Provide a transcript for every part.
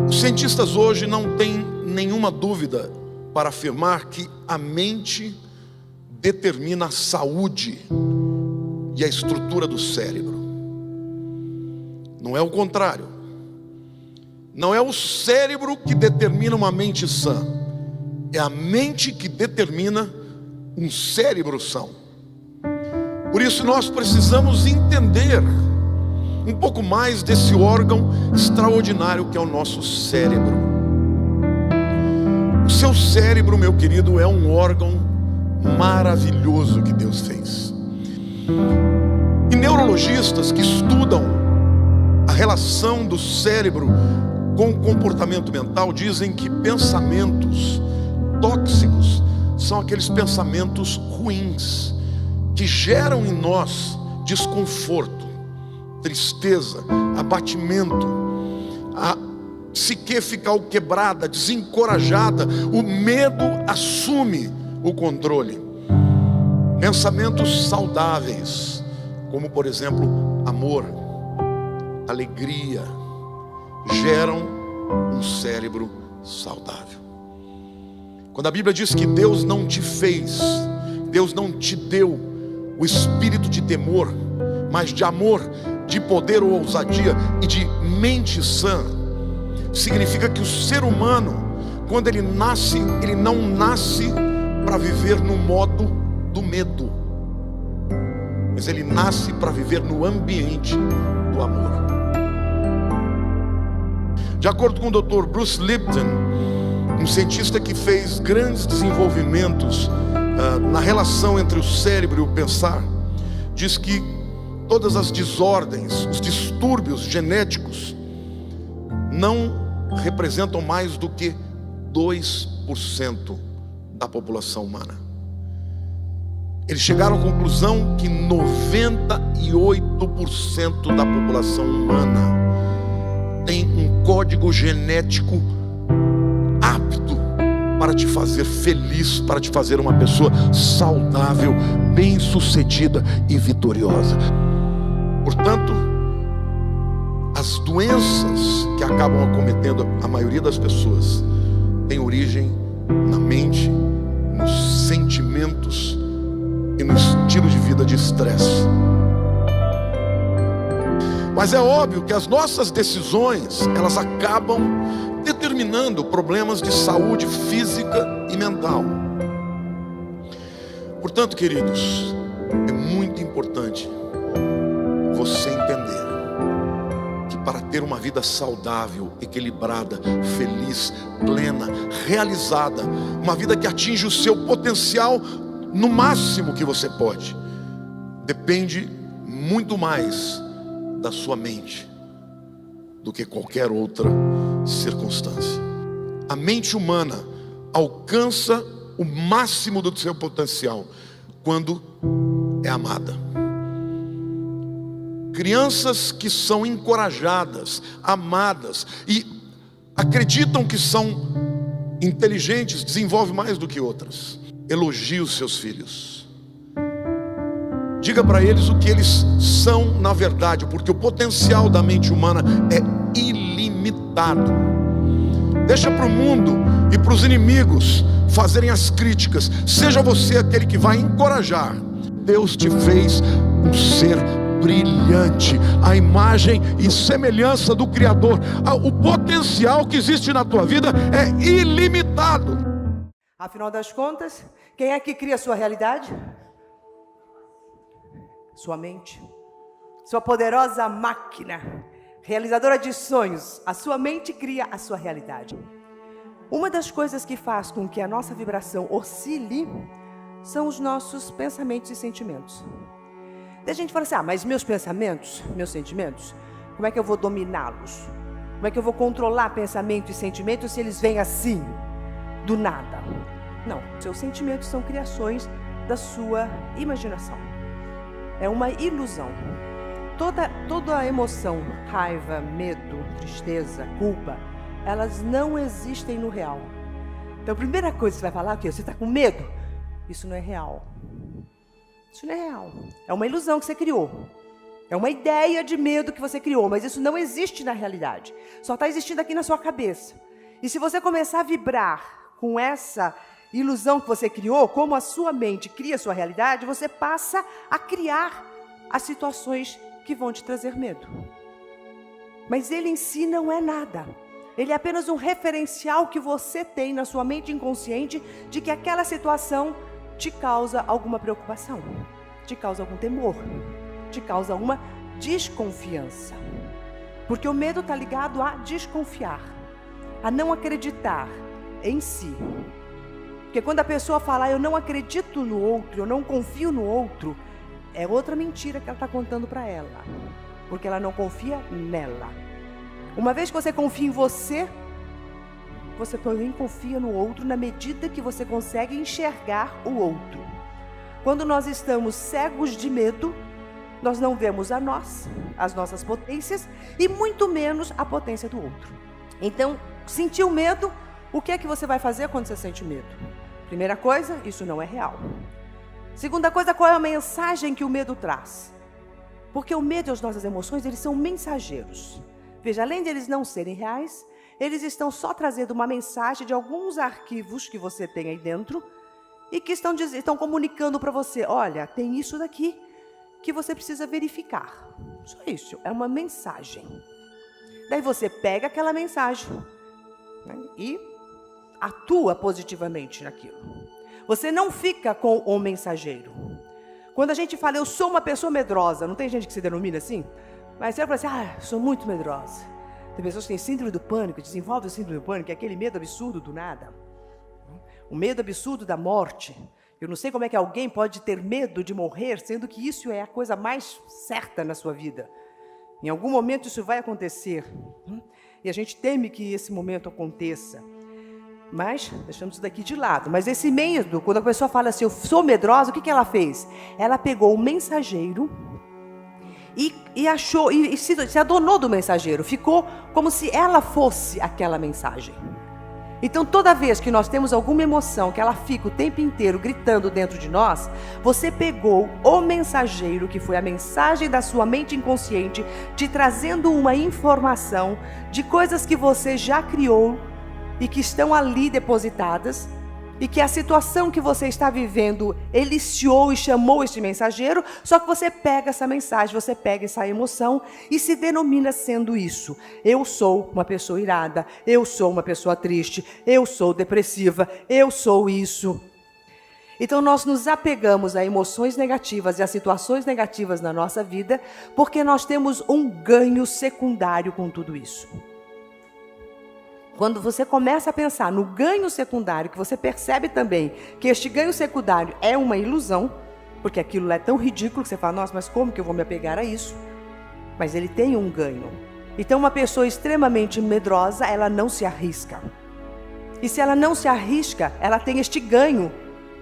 Os cientistas hoje não têm nenhuma dúvida para afirmar que a mente determina a saúde e a estrutura do cérebro. Não é o contrário. Não é o cérebro que determina uma mente sã, é a mente que determina um cérebro são. Por isso nós precisamos entender um pouco mais desse órgão extraordinário que é o nosso cérebro. O seu cérebro, meu querido, é um órgão maravilhoso que Deus fez. E neurologistas que estudam a relação do cérebro com o comportamento mental dizem que pensamentos tóxicos são aqueles pensamentos ruins que geram em nós desconforto, tristeza, abatimento, a psique fica quebrada, desencorajada, o medo assume o controle. Pensamentos saudáveis, como por exemplo amor, alegria, geram um cérebro saudável. Quando a Bíblia diz que Deus não te fez, Deus não te deu o espírito de temor, mas de amor, de poder ou ousadia e de mente sã, significa que o ser humano, quando ele nasce, ele não nasce para viver no modo do medo, mas ele nasce para viver no ambiente do amor. De acordo com o Dr. Bruce Lipton, um cientista que fez grandes desenvolvimentos na relação entre o cérebro e o pensar, diz que todas as desordens, os distúrbios genéticos não representam mais do que 2% da população humana. Eles chegaram à conclusão que 98% da população humana tem um código genético apto para te fazer feliz, para te fazer uma pessoa saudável, bem-sucedida e vitoriosa. Portanto, as doenças que acabam acometendo a maioria das pessoas têm origem na mente, nos sentimentos e no estilo de vida de estresse. Mas é óbvio que as nossas decisões, elas acabam determinando problemas de saúde física e mental. Portanto, queridos, é muito importante você entender que para ter uma vida saudável, equilibrada, feliz, plena, realizada, uma vida que atinge o seu potencial no máximo que você pode, depende muito mais da sua mente do que qualquer outra circunstância. A mente humana alcança o máximo do seu potencial quando é amada. Crianças que são encorajadas, amadas e acreditam que são inteligentes, desenvolvem mais do que outras. Elogie os seus filhos. Diga para eles o que eles são na verdade, porque o potencial da mente humana é ilimitado. Deixa para o mundo e para os inimigos fazerem as críticas. Seja você aquele que vai encorajar. Deus te fez um ser brilhante, a imagem e semelhança do Criador. O potencial que existe na tua vida é ilimitado. Afinal das contas, quem é que cria a sua realidade? Sua mente. Sua poderosa máquina, realizadora de sonhos. A sua mente cria a sua realidade. Uma das coisas que faz com que a nossa vibração oscile são os nossos pensamentos e sentimentos. Daí a gente fala assim, mas meus pensamentos, meus sentimentos, como é que eu vou dominá-los? Como é que eu vou controlar pensamento e sentimento se eles vêm assim, do nada? Não, seus sentimentos são criações da sua imaginação. É uma ilusão. Toda a emoção, raiva, medo, tristeza, culpa, elas não existem no real. Então a primeira coisa que você vai falar é o quê? Você está com medo? Isso não é real. Isso não é real. É uma ilusão que você criou. É uma ideia de medo que você criou, mas isso não existe na realidade. Só está existindo aqui na sua cabeça. E se você começar a vibrar com essa ilusão que você criou, como a sua mente cria a sua realidade, você passa a criar as situações que vão te trazer medo. Mas ele em si não é nada. Ele é apenas um referencial que você tem na sua mente inconsciente de que aquela situação te causa alguma preocupação, te causa algum temor, te causa uma desconfiança. Porque o medo está ligado a desconfiar, a não acreditar em si. Porque quando a pessoa fala, eu não acredito no outro, eu não confio no outro, é outra mentira que ela está contando para ela. Porque ela não confia nela. Uma vez que você confia em você, você também confia no outro na medida que você consegue enxergar o outro. Quando nós estamos cegos de medo, nós não vemos a nós, as nossas potências e muito menos a potência do outro. Então, sentiu medo, o que é que você vai fazer quando você sente medo? Primeira coisa, isso não é real. Segunda coisa, qual é a mensagem que o medo traz? Porque o medo e as nossas emoções, eles são mensageiros. Veja, além de eles não serem reais, eles estão só trazendo uma mensagem de alguns arquivos que você tem aí dentro e que estão comunicando para você, olha, tem isso daqui que você precisa verificar. Só isso, é uma mensagem. Daí você pega aquela mensagem, né, e atua positivamente naquilo. Você não fica com o mensageiro. Quando a gente fala, eu sou uma pessoa medrosa, não tem gente que se denomina assim? Mas você vai falar assim, sou muito medrosa. Tem pessoas que têm síndrome do pânico, desenvolvem o síndrome do pânico, que é aquele medo absurdo do nada. O medo absurdo da morte. Eu não sei como é que alguém pode ter medo de morrer, sendo que isso é a coisa mais certa na sua vida. Em algum momento isso vai acontecer. E a gente teme que esse momento aconteça. Mas, deixamos isso daqui de lado. Mas esse medo, quando a pessoa fala assim, eu sou medrosa, o que ela fez? Ela pegou o mensageiro e achou, e se adonou do mensageiro. Ficou como se ela fosse aquela mensagem. Então, toda vez que nós temos alguma emoção, que ela fica o tempo inteiro gritando dentro de nós, você pegou o mensageiro, que foi a mensagem da sua mente inconsciente, te trazendo uma informação de coisas que você já criou e que estão ali depositadas, e que a situação que você está vivendo eliciou e chamou este mensageiro, só que você pega essa mensagem, você pega essa emoção e se denomina sendo isso. Eu sou uma pessoa irada, eu sou uma pessoa triste, eu sou depressiva, eu sou isso. Então nós nos apegamos a emoções negativas e a situações negativas na nossa vida, porque nós temos um ganho secundário com tudo isso. Quando você começa a pensar no ganho secundário, que você percebe também que este ganho secundário é uma ilusão, porque aquilo é tão ridículo que você fala, nossa, mas como que eu vou me apegar a isso? Mas ele tem um ganho. Então uma pessoa extremamente medrosa, ela não se arrisca. E se ela não se arrisca, ela tem este ganho,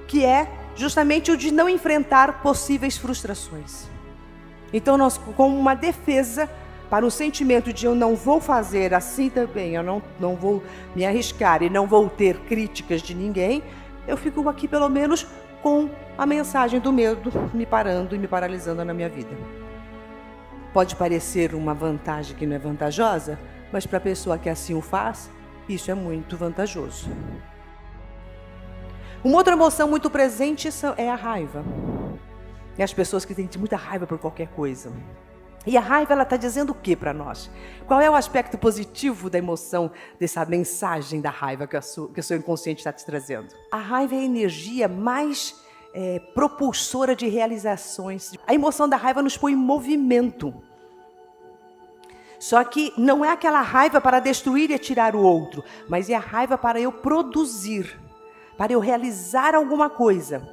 que é justamente o de não enfrentar possíveis frustrações. Então nós, como uma defesa para o sentimento de eu não vou fazer assim também, eu não vou me arriscar e não vou ter críticas de ninguém, eu fico aqui pelo menos com a mensagem do medo me parando e me paralisando na minha vida. Pode parecer uma vantagem que não é vantajosa, mas para a pessoa que assim o faz, isso é muito vantajoso. Uma outra emoção muito presente é a raiva. E as pessoas que têm muita raiva por qualquer coisa. E a raiva, ela está dizendo o que para nós? Qual é o aspecto positivo da emoção, dessa mensagem da raiva que o seu inconsciente está te trazendo? A raiva é a energia mais propulsora de realizações. A emoção da raiva nos põe em movimento. Só que não é aquela raiva para destruir e tirar o outro, mas é a raiva para eu produzir, para eu realizar alguma coisa.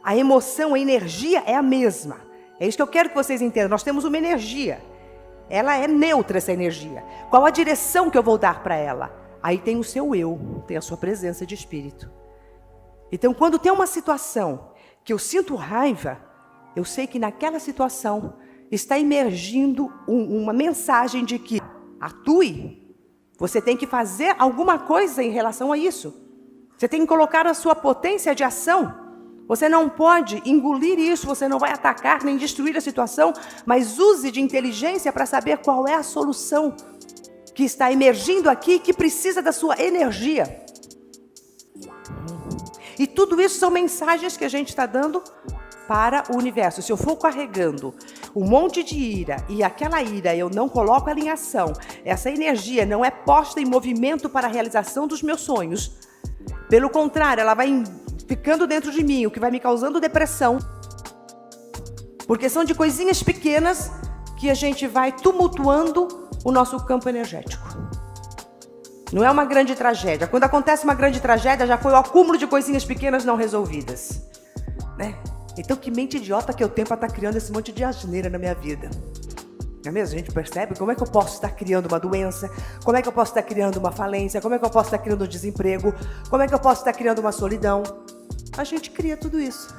A emoção, a energia é a mesma. É isso que eu quero que vocês entendam. Nós temos uma energia. Ela é neutra, essa energia. Qual a direção que eu vou dar para ela? Aí tem o seu eu, tem a sua presença de espírito. Então, quando tem uma situação que eu sinto raiva, eu sei que naquela situação está emergindo uma mensagem de que atue. Você tem que fazer alguma coisa em relação a isso. Você tem que colocar a sua potência de ação. Você não pode engolir isso, você não vai atacar nem destruir a situação, mas use de inteligência para saber qual é a solução que está emergindo aqui, que precisa da sua energia. E tudo isso são mensagens que a gente está dando para o universo. Se eu for carregando um monte de ira, e aquela ira eu não coloco ela em ação, essa energia não é posta em movimento para a realização dos meus sonhos, pelo contrário, ela vai ficando dentro de mim, o que vai me causando depressão, porque são de coisinhas pequenas que a gente vai tumultuando o nosso campo energético. Não é uma grande tragédia. Quando acontece uma grande tragédia, já foi o acúmulo de coisinhas pequenas não resolvidas, né? Então, que mente idiota que eu tenho para estar criando esse monte de asneira na minha vida. Não é mesmo? A gente percebe como é que eu posso estar criando uma doença, como é que eu posso estar criando uma falência, como é que eu posso estar criando um desemprego, como é que eu posso estar criando uma solidão. A gente cria tudo isso.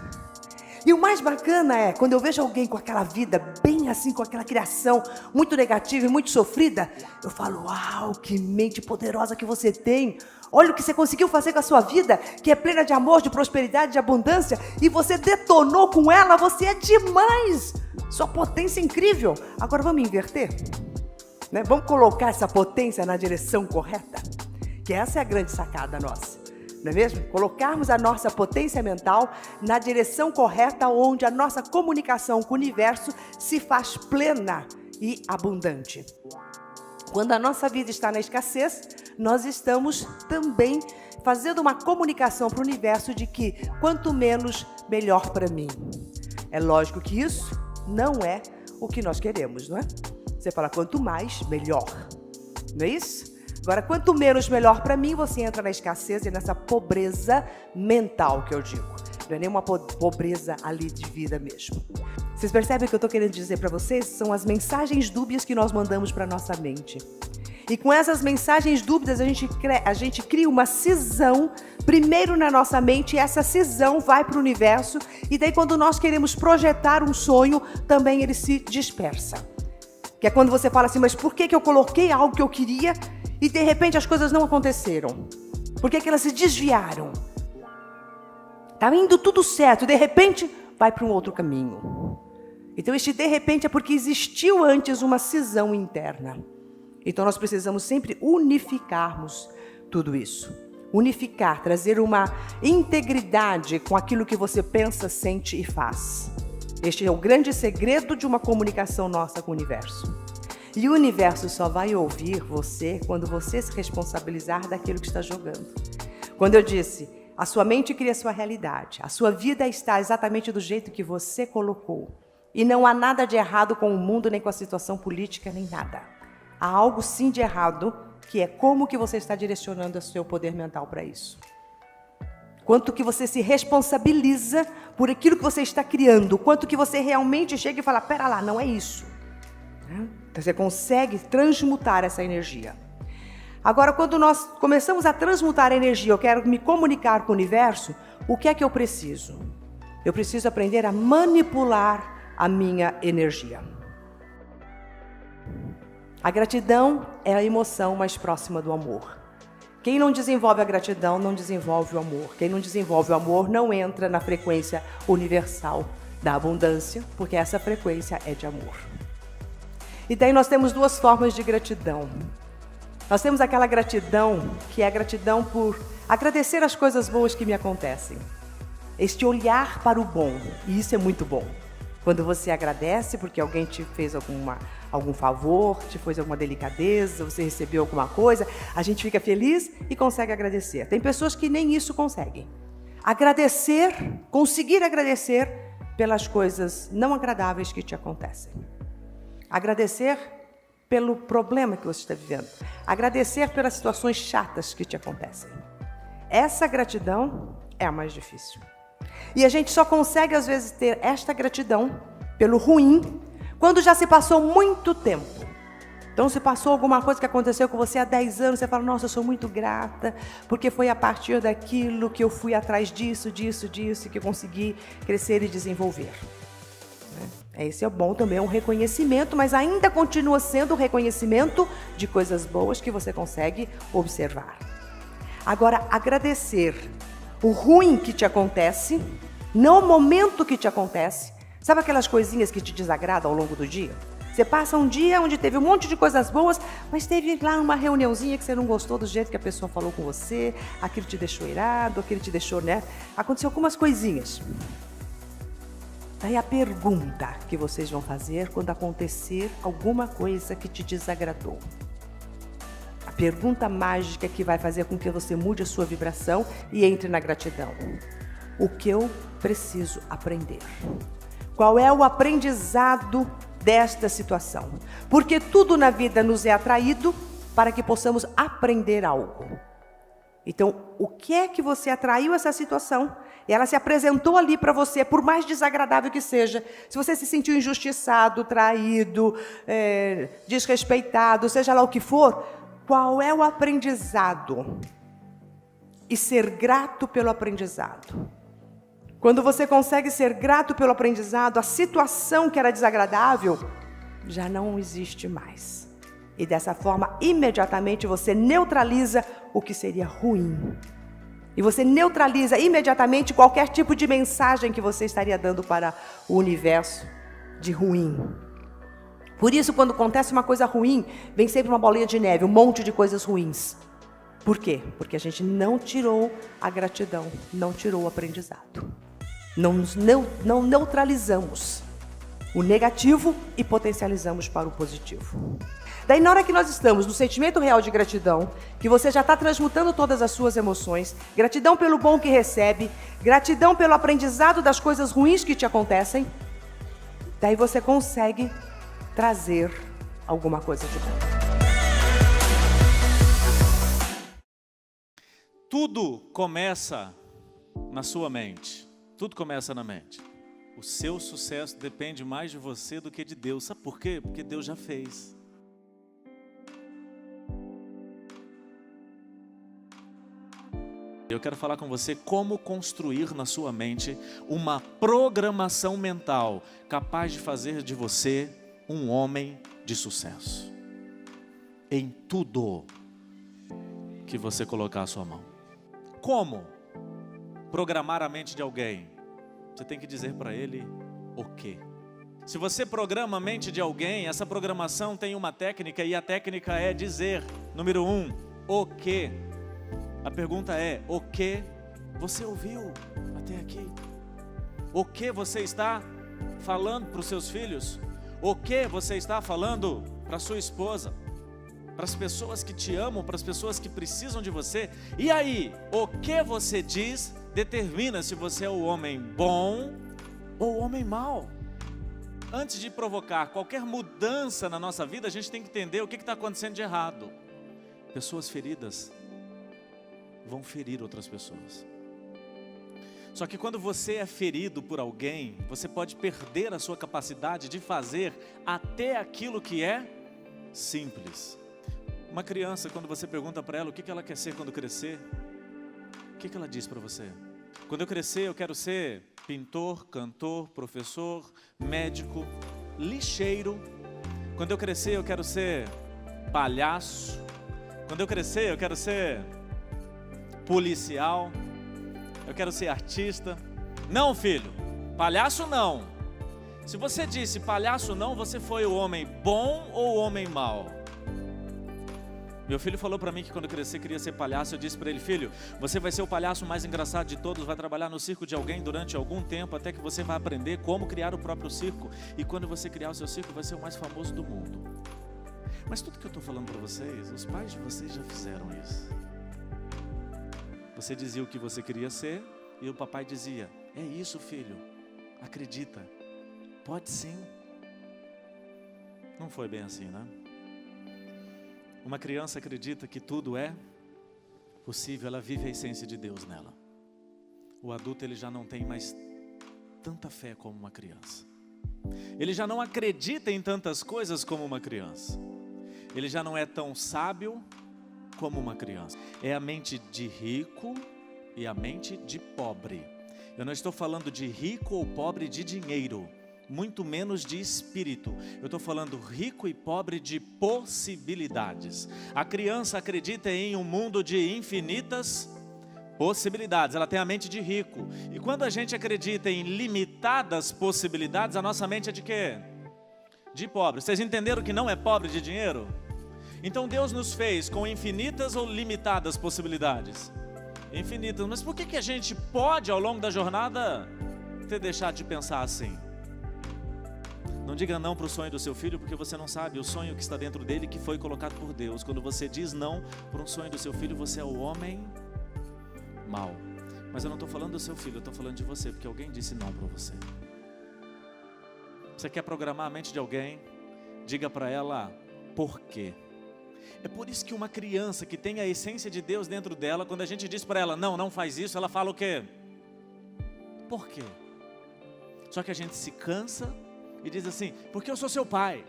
E o mais bacana é, quando eu vejo alguém com aquela vida bem assim, com aquela criação muito negativa e muito sofrida, eu falo, uau, que mente poderosa que você tem. Olha o que você conseguiu fazer com a sua vida, que é plena de amor, de prosperidade, de abundância, e você detonou com ela, você é demais. Sua potência é incrível. Agora vamos inverter, né? Vamos colocar essa potência na direção correta, que essa é a grande sacada nossa. Não é mesmo? Colocarmos a nossa potência mental na direção correta, onde a nossa comunicação com o universo se faz plena e abundante. Quando a nossa vida está na escassez, nós estamos também fazendo uma comunicação para o universo de que quanto menos, melhor para mim. É lógico que isso não é o que nós queremos, não é? Você fala quanto mais, melhor. Não é isso? Agora, quanto menos melhor para mim, você entra na escassez e nessa pobreza mental que eu digo. Não é nenhuma pobreza ali de vida mesmo. Vocês percebem o que eu estou querendo dizer para vocês? São as mensagens dúbias que nós mandamos para a nossa mente. E com essas mensagens dúbias, a gente cria uma cisão, primeiro na nossa mente, e essa cisão vai para o universo, e daí quando nós queremos projetar um sonho, também ele se dispersa. Que é quando você fala assim, mas por que eu coloquei algo que eu queria e de repente as coisas não aconteceram? Por que elas se desviaram? Tá indo tudo certo, de repente vai para um outro caminho. Então este de repente é porque existiu antes uma cisão interna. Então nós precisamos sempre unificarmos tudo isso. Unificar, trazer uma integridade com aquilo que você pensa, sente e faz. Este é o grande segredo de uma comunicação nossa com o universo. E o universo só vai ouvir você quando você se responsabilizar daquilo que está jogando. Quando eu disse, a sua mente cria a sua realidade, a sua vida está exatamente do jeito que você colocou. E não há nada de errado com o mundo, nem com a situação política, nem nada. Há algo sim de errado, que é como que você está direcionando o seu poder mental para isso. Quanto que você se responsabiliza por aquilo que você está criando, quanto que você realmente chega e fala, pera lá, não é isso. Então você consegue transmutar essa energia. Agora, quando nós começamos a transmutar a energia, eu quero me comunicar com o universo, o que é que eu preciso? Eu preciso aprender a manipular a minha energia. A gratidão é a emoção mais próxima do amor. Quem não desenvolve a gratidão não desenvolve o amor. Quem não desenvolve o amor não entra na frequência universal da abundância, porque essa frequência é de amor. E daí nós temos duas formas de gratidão. Nós temos aquela gratidão que é a gratidão por agradecer as coisas boas que me acontecem. Este olhar para o bom, e isso é muito bom. Quando você agradece porque alguém te fez algum favor, te fez alguma delicadeza, você recebeu alguma coisa, a gente fica feliz e consegue agradecer. Tem pessoas que nem isso conseguem. Conseguir agradecer pelas coisas não agradáveis que te acontecem. Agradecer pelo problema que você está vivendo. Agradecer pelas situações chatas que te acontecem. Essa gratidão é a mais difícil. E a gente só consegue, às vezes, ter esta gratidão pelo ruim quando já se passou muito tempo. Então, se passou alguma coisa que aconteceu com você há 10 anos, você fala, nossa, eu sou muito grata, porque foi a partir daquilo que eu fui atrás disso, que eu consegui crescer e desenvolver. Esse é bom também, é um reconhecimento, mas ainda continua sendo um reconhecimento de coisas boas que você consegue observar. Agora, agradecer o ruim que te acontece não o momento que te acontece. Sabe aquelas coisinhas que te desagradam ao longo do dia? Você passa um dia onde teve um monte de coisas boas, mas teve lá uma reuniãozinha que você não gostou do jeito que a pessoa falou com você, aquilo te deixou irado, aquilo te deixou, né? Aconteceu algumas coisinhas. Daí a pergunta que vocês vão fazer quando acontecer alguma coisa que te desagradou. A pergunta mágica que vai fazer com que você mude a sua vibração e entre na gratidão. O que eu preciso aprender? Qual é o aprendizado desta situação? Porque tudo na vida nos é atraído para que possamos aprender algo. Então, o que é que você atraiu essa situação? E ela se apresentou ali para você, por mais desagradável que seja. Se você se sentiu injustiçado, traído, desrespeitado, seja lá o que for, qual é o aprendizado? E ser grato pelo aprendizado. Quando você consegue ser grato pelo aprendizado, a situação que era desagradável já não existe mais. E dessa forma, imediatamente você neutraliza o que seria ruim. E você neutraliza imediatamente qualquer tipo de mensagem que você estaria dando para o universo de ruim. Por isso, quando acontece uma coisa ruim, vem sempre uma bolinha de neve, um monte de coisas ruins. Por quê? Porque a gente não tirou a gratidão, não tirou o aprendizado. Não neutralizamos o negativo e potencializamos para o positivo. Daí, na hora que nós estamos no sentimento real de gratidão, que você já está transmutando todas as suas emoções, gratidão pelo bom que recebe, gratidão pelo aprendizado das coisas ruins que te acontecem, daí você consegue trazer alguma coisa de bom. Tudo começa na sua mente. Tudo começa na mente. O seu sucesso depende mais de você do que de Deus. Sabe por quê? Porque Deus já fez. Eu quero falar com você como construir na sua mente uma programação mental capaz de fazer de você um homem de sucesso. Em tudo que você colocar a sua mão. Como programar a mente de alguém? Você tem que dizer para ele o quê? Se você programa a mente de alguém, essa programação tem uma técnica e a técnica é dizer, número 1, o quê? A pergunta é, o que você ouviu até aqui? O que você está falando para os seus filhos? O que você está falando para a sua esposa? Para as pessoas que te amam, para as pessoas que precisam de você? E aí, o que você diz determina se você é o homem bom ou o homem mau. Antes de provocar qualquer mudança na nossa vida, a gente tem que entender o que está acontecendo de errado. Pessoas feridas vão ferir outras pessoas. Só que quando você é ferido por alguém, você pode perder a sua capacidade de fazer até aquilo que é simples. Uma criança, quando você pergunta para ela o que ela quer ser quando crescer, o que ela diz para você? Quando eu crescer, eu quero ser pintor, cantor, professor, médico, lixeiro. Quando eu crescer, eu quero ser palhaço. Quando eu crescer, eu quero ser policial. Eu quero ser artista. Não, filho, palhaço não. Se você disse palhaço não, você foi o homem bom ou o homem mau? Meu filho falou para mim que quando eu crescer queria ser palhaço. Eu disse para ele, filho, você vai ser o palhaço mais engraçado de todos, vai trabalhar no circo de alguém durante algum tempo, até que você vai aprender como criar o próprio circo. E quando você criar o seu circo, vai ser o mais famoso do mundo. Mas tudo que eu estou falando para vocês, os pais de vocês já fizeram isso. Você dizia o que você queria ser e o papai dizia, é isso, filho, acredita, pode sim. Não foi bem assim, né? Uma criança acredita que tudo é possível, ela vive a essência de Deus nela. O adulto, ele já não tem mais tanta fé como uma criança. Ele já não acredita em tantas coisas como uma criança. Ele já não é tão sábio como uma criança. É a mente de rico e a mente de pobre. Eu não estou falando de rico ou pobre de dinheiro, muito menos de espírito. Eu estou falando rico e pobre de possibilidades. A criança acredita em um mundo de infinitas possibilidades, ela tem a mente de rico. E quando a gente acredita em limitadas possibilidades, a nossa mente é de quê? De pobre. Vocês entenderam que não é pobre de dinheiro? Então Deus nos fez com infinitas ou limitadas possibilidades? Infinitas. Mas por que a gente pode, ao longo da jornada, ter deixado de pensar assim? Não diga não para o sonho do seu filho, porque você não sabe o sonho que está dentro dele, que foi colocado por Deus. Quando você diz não para um sonho do seu filho, você é o homem mau. Mas eu não estou falando do seu filho, eu estou falando de você, porque alguém disse não para você. Você quer programar a mente de alguém? Diga para ela por quê. É por isso que uma criança que tem a essência de Deus dentro dela, quando a gente diz para ela, não faz isso, ela fala o quê? Por quê? Só que a gente se cansa e diz assim, porque eu sou seu pai,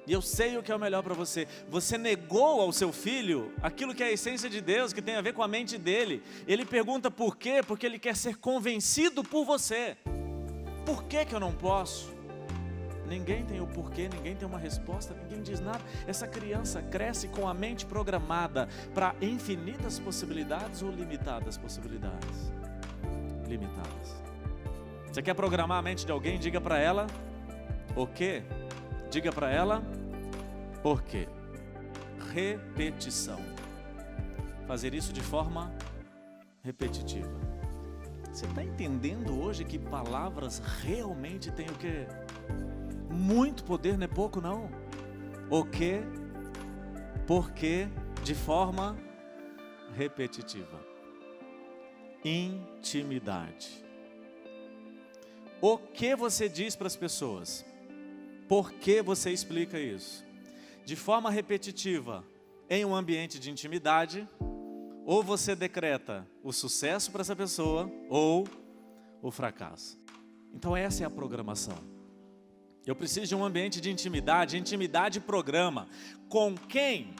e eu sei o que é o melhor para você. Você negou ao seu filho aquilo que é a essência de Deus, que tem a ver com a mente dele. Ele pergunta por quê? Porque ele quer ser convencido por você. Por que eu não posso? Ninguém tem o porquê, ninguém tem uma resposta, ninguém diz nada. Essa criança cresce com a mente programada para infinitas possibilidades ou limitadas possibilidades? Limitadas. Você quer programar a mente de alguém? Diga para ela o quê? Diga para ela por quê? Repetição. Fazer isso de forma repetitiva. Você está entendendo hoje que palavras realmente têm o quê? Muito poder, não é pouco não. O quê? Por quê? De forma repetitiva. Intimidade. O que você diz para as pessoas? Por que você explica isso? De forma repetitiva, em um ambiente de intimidade, ou você decreta o sucesso para essa pessoa, ou o fracasso. Então essa é a programação. Eu preciso de um ambiente de intimidade. Intimidade programa. Com quem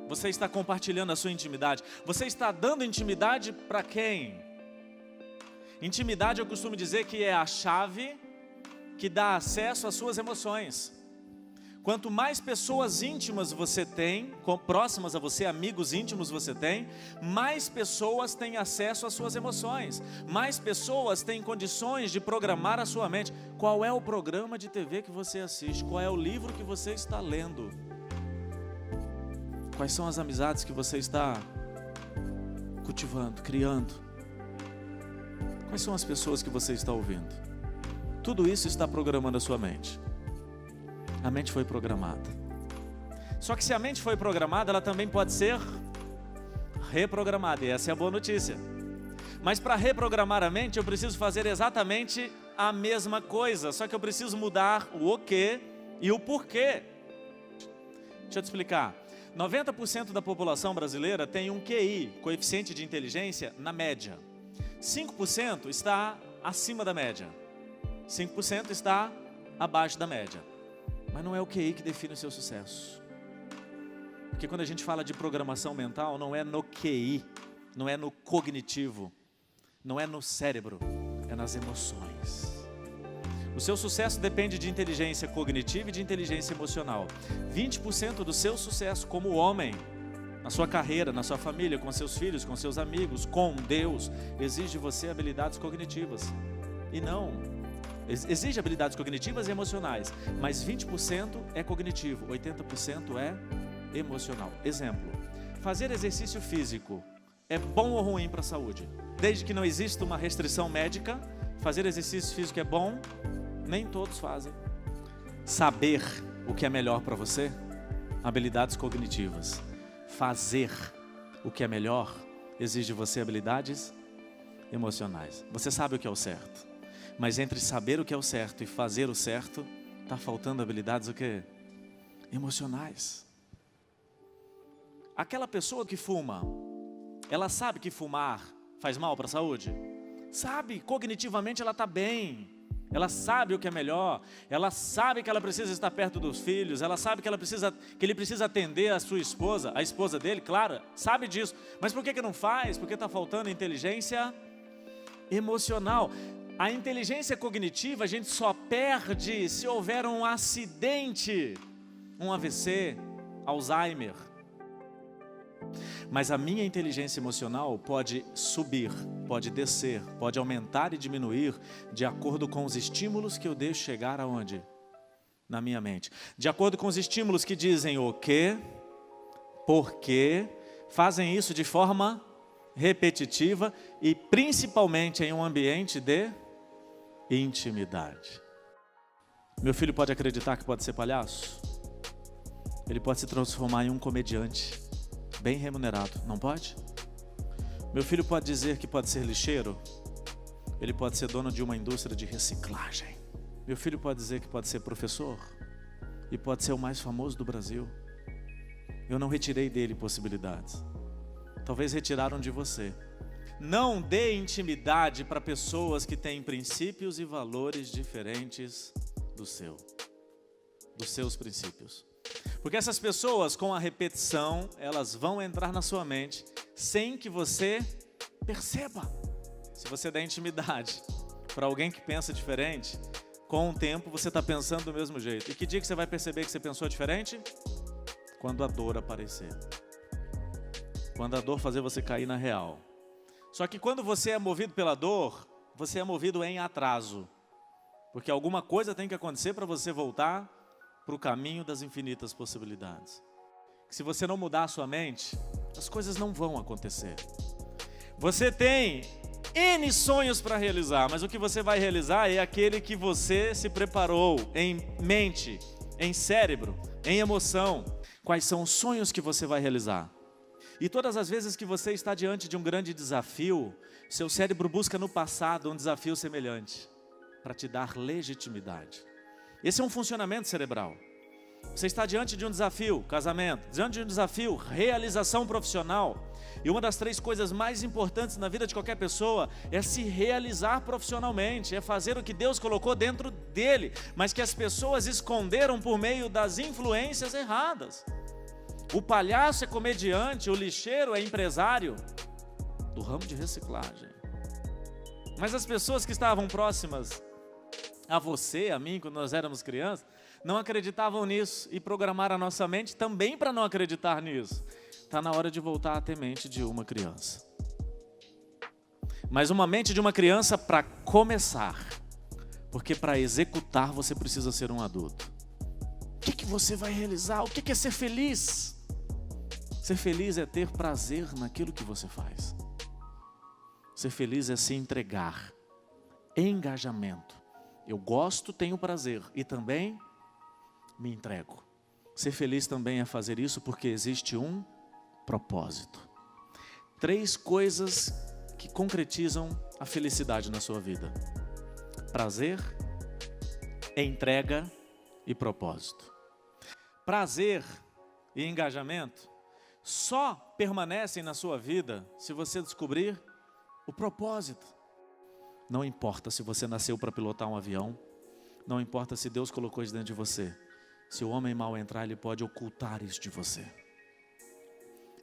você está compartilhando a sua intimidade? Você está dando intimidade para quem? Intimidade eu costumo dizer que é a chave que dá acesso às suas emoções. Quanto mais pessoas íntimas você tem, próximas a você, amigos íntimos você tem, mais pessoas têm acesso às suas emoções, mais pessoas têm condições de programar a sua mente. Qual é o programa de TV que você assiste? Qual é o livro que você está lendo? Quais são as amizades que você está cultivando, criando? Quais são as pessoas que você está ouvindo? Tudo isso está programando a sua mente. A mente foi programada. Só que se a mente foi programada, ela também pode ser reprogramada. E essa é a boa notícia. Mas para reprogramar a mente, eu preciso fazer exatamente a mesma coisa. Só que eu preciso mudar o quê e o porquê. Deixa eu te explicar. 90% da população brasileira tem um QI, coeficiente de inteligência, na média. 5% está acima da média. 5% está abaixo da média. Mas não é o QI que define o seu sucesso. Porque quando a gente fala de programação mental, não é no QI, não é no cognitivo, não é no cérebro, é nas emoções. O seu sucesso depende de inteligência cognitiva e de inteligência emocional. 20% do seu sucesso como homem, na sua carreira, na sua família, com seus filhos, com seus amigos, com Deus, exige de você habilidades cognitivas. E não... Exige habilidades cognitivas e emocionais, mas 20% é cognitivo, 80% é emocional. Exemplo, fazer exercício físico é bom ou ruim para a saúde? Desde que não exista uma restrição médica, fazer exercício físico é bom? Nem todos fazem. Saber o que é melhor para você? Habilidades cognitivas. Fazer o que é melhor exige de você habilidades emocionais. Você sabe o que é o certo. Mas entre saber o que é o certo e fazer o certo, está faltando habilidades o quê? Emocionais. Aquela pessoa que fuma, ela sabe que fumar faz mal para a saúde? Sabe, cognitivamente ela está bem. Ela sabe o que é melhor. Ela sabe que ela precisa estar perto dos filhos. Ela sabe que ele precisa atender a sua esposa, a esposa dele, claro, sabe disso. Mas por que não faz? Porque está faltando inteligência emocional. A inteligência cognitiva a gente só perde se houver um acidente, um AVC, Alzheimer. Mas a minha inteligência emocional pode subir, pode descer, pode aumentar e diminuir de acordo com os estímulos que eu deixo chegar aonde? Na minha mente. De acordo com os estímulos que dizem o quê, por quê, fazem isso de forma repetitiva e principalmente em um ambiente de intimidade. Meu filho pode acreditar que pode ser palhaço? Ele pode se transformar em um comediante bem remunerado, não pode? Meu filho pode dizer que pode ser lixeiro? Ele pode ser dono de uma indústria de reciclagem. Meu filho pode dizer que pode ser professor? E pode ser o mais famoso do Brasil. Eu não retirei dele possibilidades. Talvez retiraram de você. Não dê intimidade para pessoas que têm princípios e valores diferentes dos seus princípios. Porque essas pessoas, com a repetição, elas vão entrar na sua mente sem que você perceba. Se você der intimidade para alguém que pensa diferente, com o tempo você está pensando do mesmo jeito. E que dia que você vai perceber que você pensou diferente? Quando a dor aparecer. Quando a dor fazer você cair na real. Só que quando você é movido pela dor, você é movido em atraso. Porque alguma coisa tem que acontecer para você voltar para o caminho das infinitas possibilidades. Se você não mudar a sua mente, as coisas não vão acontecer. Você tem N sonhos para realizar, mas o que você vai realizar é aquele que você se preparou em mente, em cérebro, em emoção. Quais são os sonhos que você vai realizar? E todas as vezes que você está diante de um grande desafio, seu cérebro busca no passado um desafio semelhante, para te dar legitimidade. Esse é um funcionamento cerebral. Você está diante de um desafio, casamento, diante de um desafio, realização profissional. E uma das 3 coisas mais importantes na vida de qualquer pessoa é se realizar profissionalmente, é fazer o que Deus colocou dentro dele, mas que as pessoas esconderam por meio das influências erradas. O palhaço é comediante, o lixeiro é empresário do ramo de reciclagem. Mas as pessoas que estavam próximas a você, a mim, quando nós éramos crianças, não acreditavam nisso e programaram a nossa mente também para não acreditar nisso. Está na hora de voltar a ter mente de uma criança. Mas uma mente de uma criança para começar, porque para executar você precisa ser um adulto. O que você vai realizar? O que é ser feliz? Ser feliz é ter prazer naquilo que você faz. Ser feliz é se entregar. Engajamento. Eu gosto, tenho prazer e também me entrego. Ser feliz também é fazer isso porque existe um propósito. 3 coisas que concretizam a felicidade na sua vida: prazer, entrega e propósito. Prazer e engajamento só permanecem na sua vida se você descobrir o propósito. Não importa se você nasceu para pilotar um avião, não importa se Deus colocou isso dentro de você. Se o homem mau entrar, ele pode ocultar isso de você.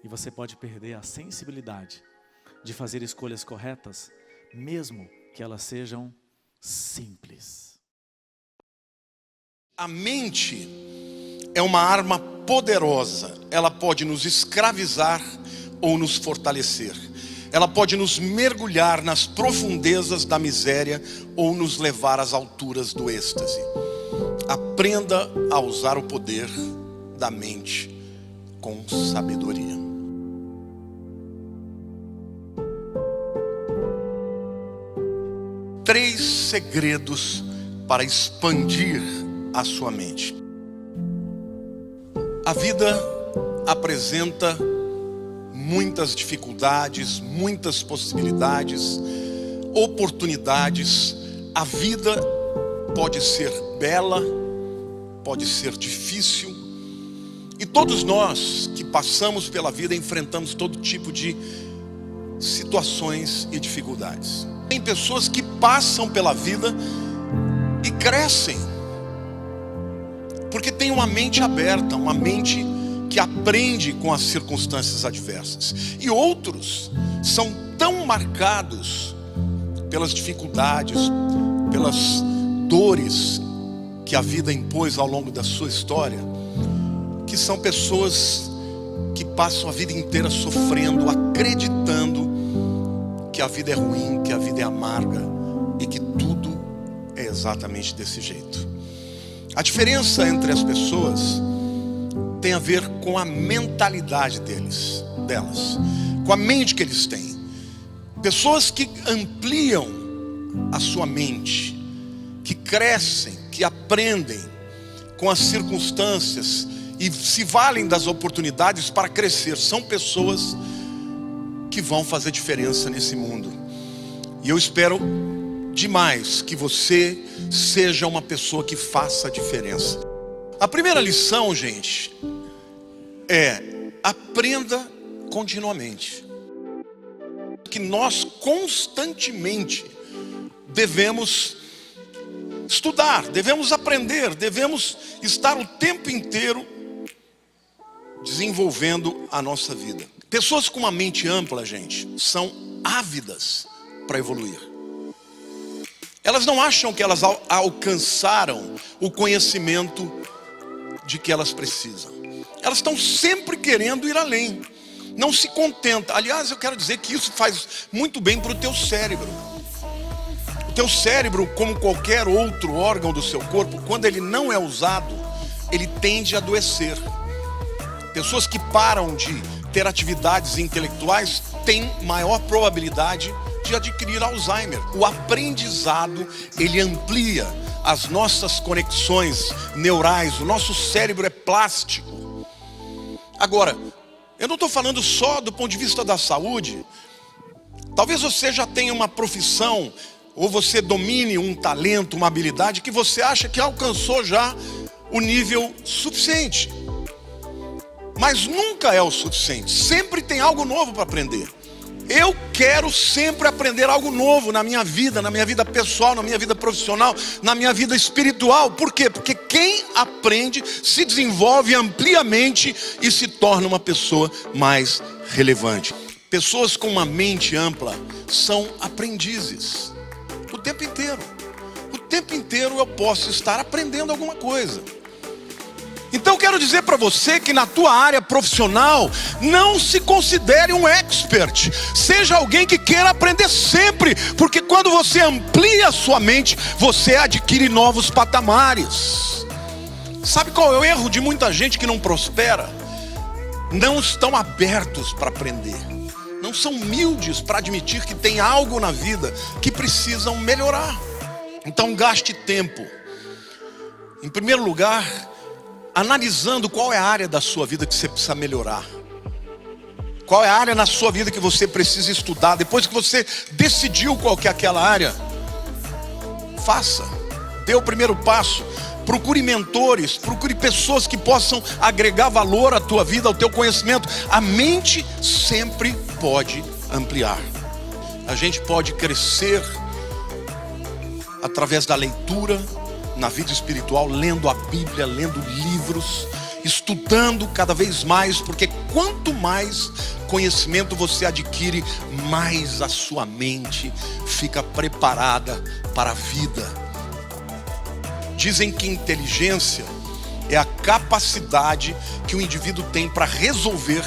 E você pode perder a sensibilidade de fazer escolhas corretas, mesmo que elas sejam simples. A mente é uma arma poderosa. Ela pode nos escravizar ou nos fortalecer. Ela pode nos mergulhar nas profundezas da miséria ou nos levar às alturas do êxtase. Aprenda a usar o poder da mente com sabedoria. Três segredos para expandir a sua mente. A vida apresenta muitas dificuldades, muitas possibilidades, oportunidades. A vida pode ser bela, pode ser difícil. E todos nós que passamos pela vida enfrentamos todo tipo de situações e dificuldades. Tem pessoas que passam pela vida e crescem, porque tem uma mente aberta, uma mente que aprende com as circunstâncias adversas. E outros são tão marcados pelas dificuldades, pelas dores que a vida impôs ao longo da sua história, que são pessoas que passam a vida inteira sofrendo, acreditando que a vida é ruim, que a vida é amarga e que tudo é exatamente desse jeito. A diferença entre as pessoas tem a ver com a mentalidade delas, com a mente que eles têm. Pessoas que ampliam a sua mente, que crescem, que aprendem com as circunstâncias e se valem das oportunidades para crescer, são pessoas que vão fazer diferença nesse mundo. E eu espero demais que você seja uma pessoa que faça a diferença. A primeira lição, gente, é: aprenda continuamente. Que nós constantemente devemos estudar, devemos aprender, devemos estar o tempo inteiro desenvolvendo a nossa vida. Pessoas com uma mente ampla, gente, são ávidas para evoluir. Elas não acham que elas alcançaram o conhecimento de que elas precisam. Elas estão sempre querendo ir além. Não se contenta. Aliás, eu quero dizer que isso faz muito bem para o teu cérebro. O teu cérebro, como qualquer outro órgão do seu corpo, quando ele não é usado, ele tende a adoecer. Pessoas que param de ter atividades intelectuais têm maior probabilidade de adquirir Alzheimer. O aprendizado, ele amplia as nossas conexões neurais. O nosso cérebro é plástico. Agora, eu não estou falando só do ponto de vista da saúde. Talvez você já tenha uma profissão, ou você domine um talento, uma habilidade que você acha que alcançou já o nível suficiente. Mas nunca é o suficiente. Sempre tem algo novo para aprender. Eu quero sempre aprender algo novo na minha vida pessoal, na minha vida profissional, na minha vida espiritual. Por quê? Porque quem aprende se desenvolve ampliamente e se torna uma pessoa mais relevante. Pessoas com uma mente ampla são aprendizes. O tempo inteiro. O tempo inteiro eu posso estar aprendendo alguma coisa. Então eu quero dizer para você que na tua área profissional, não se considere um expert. Seja alguém que queira aprender sempre. Porque quando você amplia a sua mente, você adquire novos patamares. Sabe qual é o erro de muita gente que não prospera? Não estão abertos para aprender. Não são humildes para admitir que tem algo na vida que precisam melhorar. Então gaste tempo. Em primeiro lugar, analisando qual é a área da sua vida que você precisa melhorar. Qual é a área na sua vida que você precisa estudar. Depois que você decidiu qual que é aquela área, faça. Dê o primeiro passo. Procure mentores, procure pessoas que possam agregar valor à tua vida, ao teu conhecimento. A mente sempre pode ampliar. A gente pode crescer através da leitura, na vida espiritual, lendo a Bíblia, lendo livros, estudando cada vez mais, porque quanto mais conhecimento você adquire, mais a sua mente fica preparada para a vida. Dizem que inteligência é a capacidade que o indivíduo tem para resolver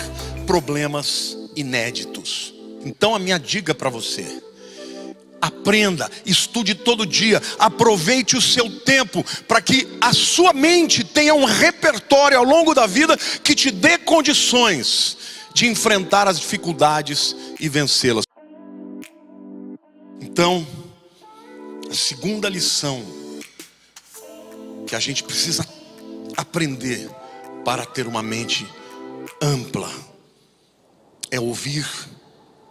problemas inéditos. Então a minha dica para você: aprenda, estude todo dia, aproveite o seu tempo para que a sua mente tenha um repertório ao longo da vida que te dê condições de enfrentar as dificuldades e vencê-las. Então, a segunda lição que a gente precisa aprender para ter uma mente ampla é ouvir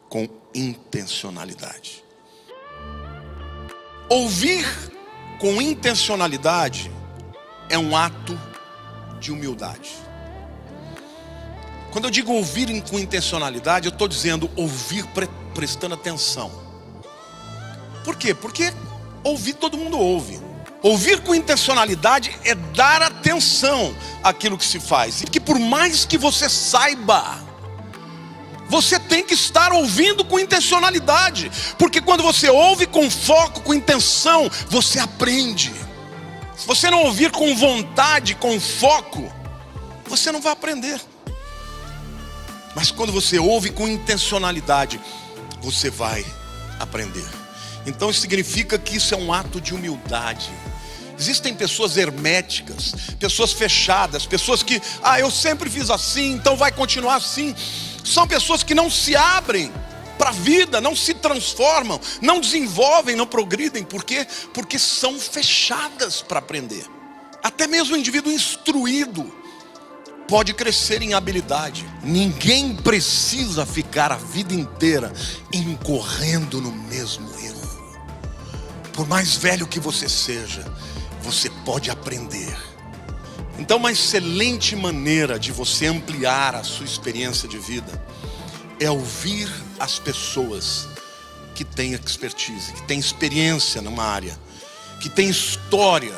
com intencionalidade. Ouvir com intencionalidade é um ato de humildade. Quando eu digo ouvir com intencionalidade, eu estou dizendo ouvir prestando atenção. Por quê? Porque ouvir todo mundo ouve. Ouvir com intencionalidade é dar atenção àquilo que se faz. E que por mais que você saiba, você tem que estar ouvindo com intencionalidade. Porque quando você ouve com foco, com intenção, você aprende. Se você não ouvir com vontade, com foco, você não vai aprender. Mas quando você ouve com intencionalidade, você vai aprender. Então isso significa que isso é um ato de humildade. Existem pessoas herméticas, pessoas fechadas, pessoas que, eu sempre fiz assim, então vai continuar assim. São pessoas que não se abrem para a vida, não se transformam, não desenvolvem, não progridem. Por quê? Porque são fechadas para aprender. Até mesmo o indivíduo instruído pode crescer em habilidade. Ninguém precisa ficar a vida inteira incorrendo no mesmo erro. Por mais velho que você seja, você pode aprender. Então, uma excelente maneira de você ampliar a sua experiência de vida é ouvir as pessoas que têm expertise, que têm experiência numa área, que têm história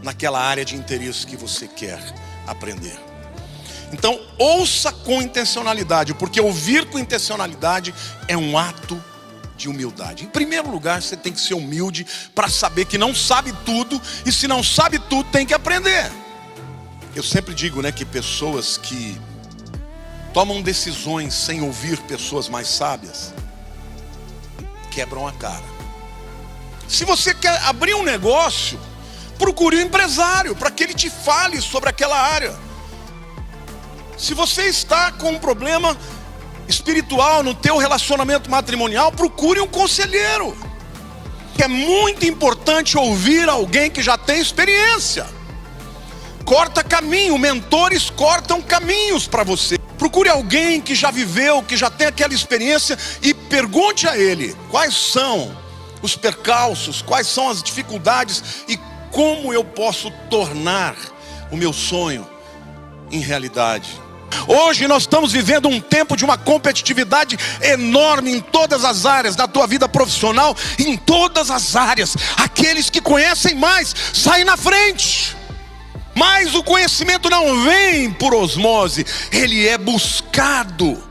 naquela área de interesse que você quer aprender. Então, ouça com intencionalidade, porque ouvir com intencionalidade é um ato de humildade. Em primeiro lugar, você tem que ser humilde para saber que não sabe tudo, e se não sabe tudo, tem que aprender. Eu sempre digo, que pessoas que tomam decisões sem ouvir pessoas mais sábias quebram a cara. Se você quer abrir um negócio, procure um empresário para que ele te fale sobre aquela área. Se você está com um problema espiritual no teu relacionamento matrimonial, procure um conselheiro. É muito importante ouvir alguém que já tem experiência. Corta caminho, mentores cortam caminhos para você. Procure alguém que já viveu, que já tem aquela experiência, e pergunte a ele quais são os percalços, quais são as dificuldades e como eu posso tornar o meu sonho em realidade. Hoje nós estamos vivendo um tempo de uma competitividade enorme em todas as áreas da tua vida profissional, em todas as áreas. Aqueles que conhecem mais saem na frente. Mas o conhecimento não vem por osmose, ele é buscado.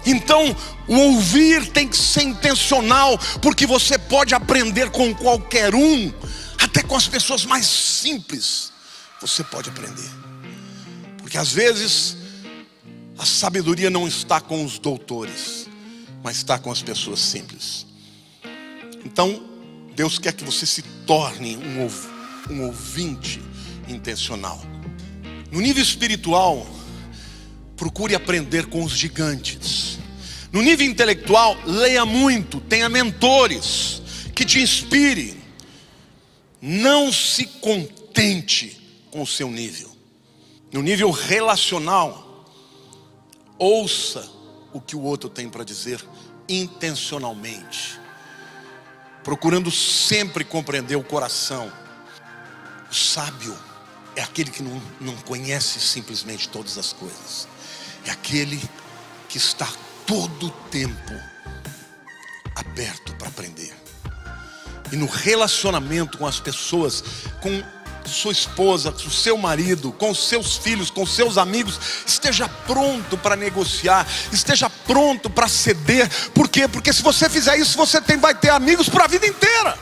Então, o ouvir tem que ser intencional, porque você pode aprender com qualquer um, até com as pessoas mais simples. Você pode aprender. Porque às vezes a sabedoria não está com os doutores, mas está com as pessoas simples. Então Deus quer que você se torne um ouvinte intencional. No nível espiritual, procure aprender com os gigantes. No nível intelectual, leia muito, tenha mentores que te inspirem. Não se contente com o seu nível. No nível relacional, ouça o que o outro tem para dizer intencionalmente, procurando sempre compreender o coração. O sábio é aquele que não conhece simplesmente todas as coisas, é aquele que está todo o tempo aberto para aprender. E no relacionamento com as pessoas, com sua esposa, com seu marido, com seus filhos, com seus amigos, esteja pronto para negociar, esteja pronto para ceder. Por quê? Porque se você fizer isso, você vai ter amigos para a vida inteira.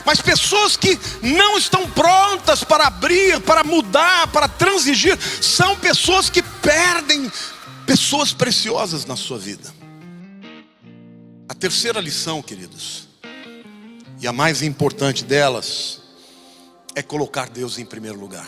Mas pessoas que não estão prontas para abrir, para mudar, para transigir, são pessoas que perdem pessoas preciosas na sua vida. A terceira lição, queridos, e a mais importante delas, é colocar Deus em primeiro lugar.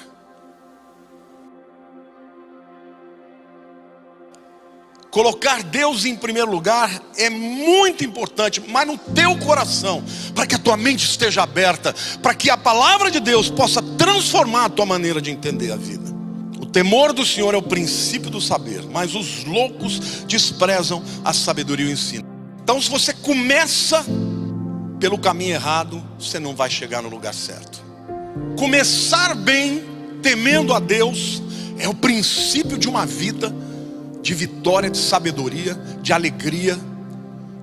Colocar Deus em primeiro lugar é muito importante, mas no teu coração, para que a tua mente esteja aberta, para que a palavra de Deus possa transformar a tua maneira de entender a vida. O temor do Senhor é o princípio do saber, mas os loucos desprezam a sabedoria e o ensino. Então, se você começa pelo caminho errado, você não vai chegar no lugar certo. Começar bem, temendo a Deus, é o princípio de uma vida de vitória, de sabedoria, de alegria,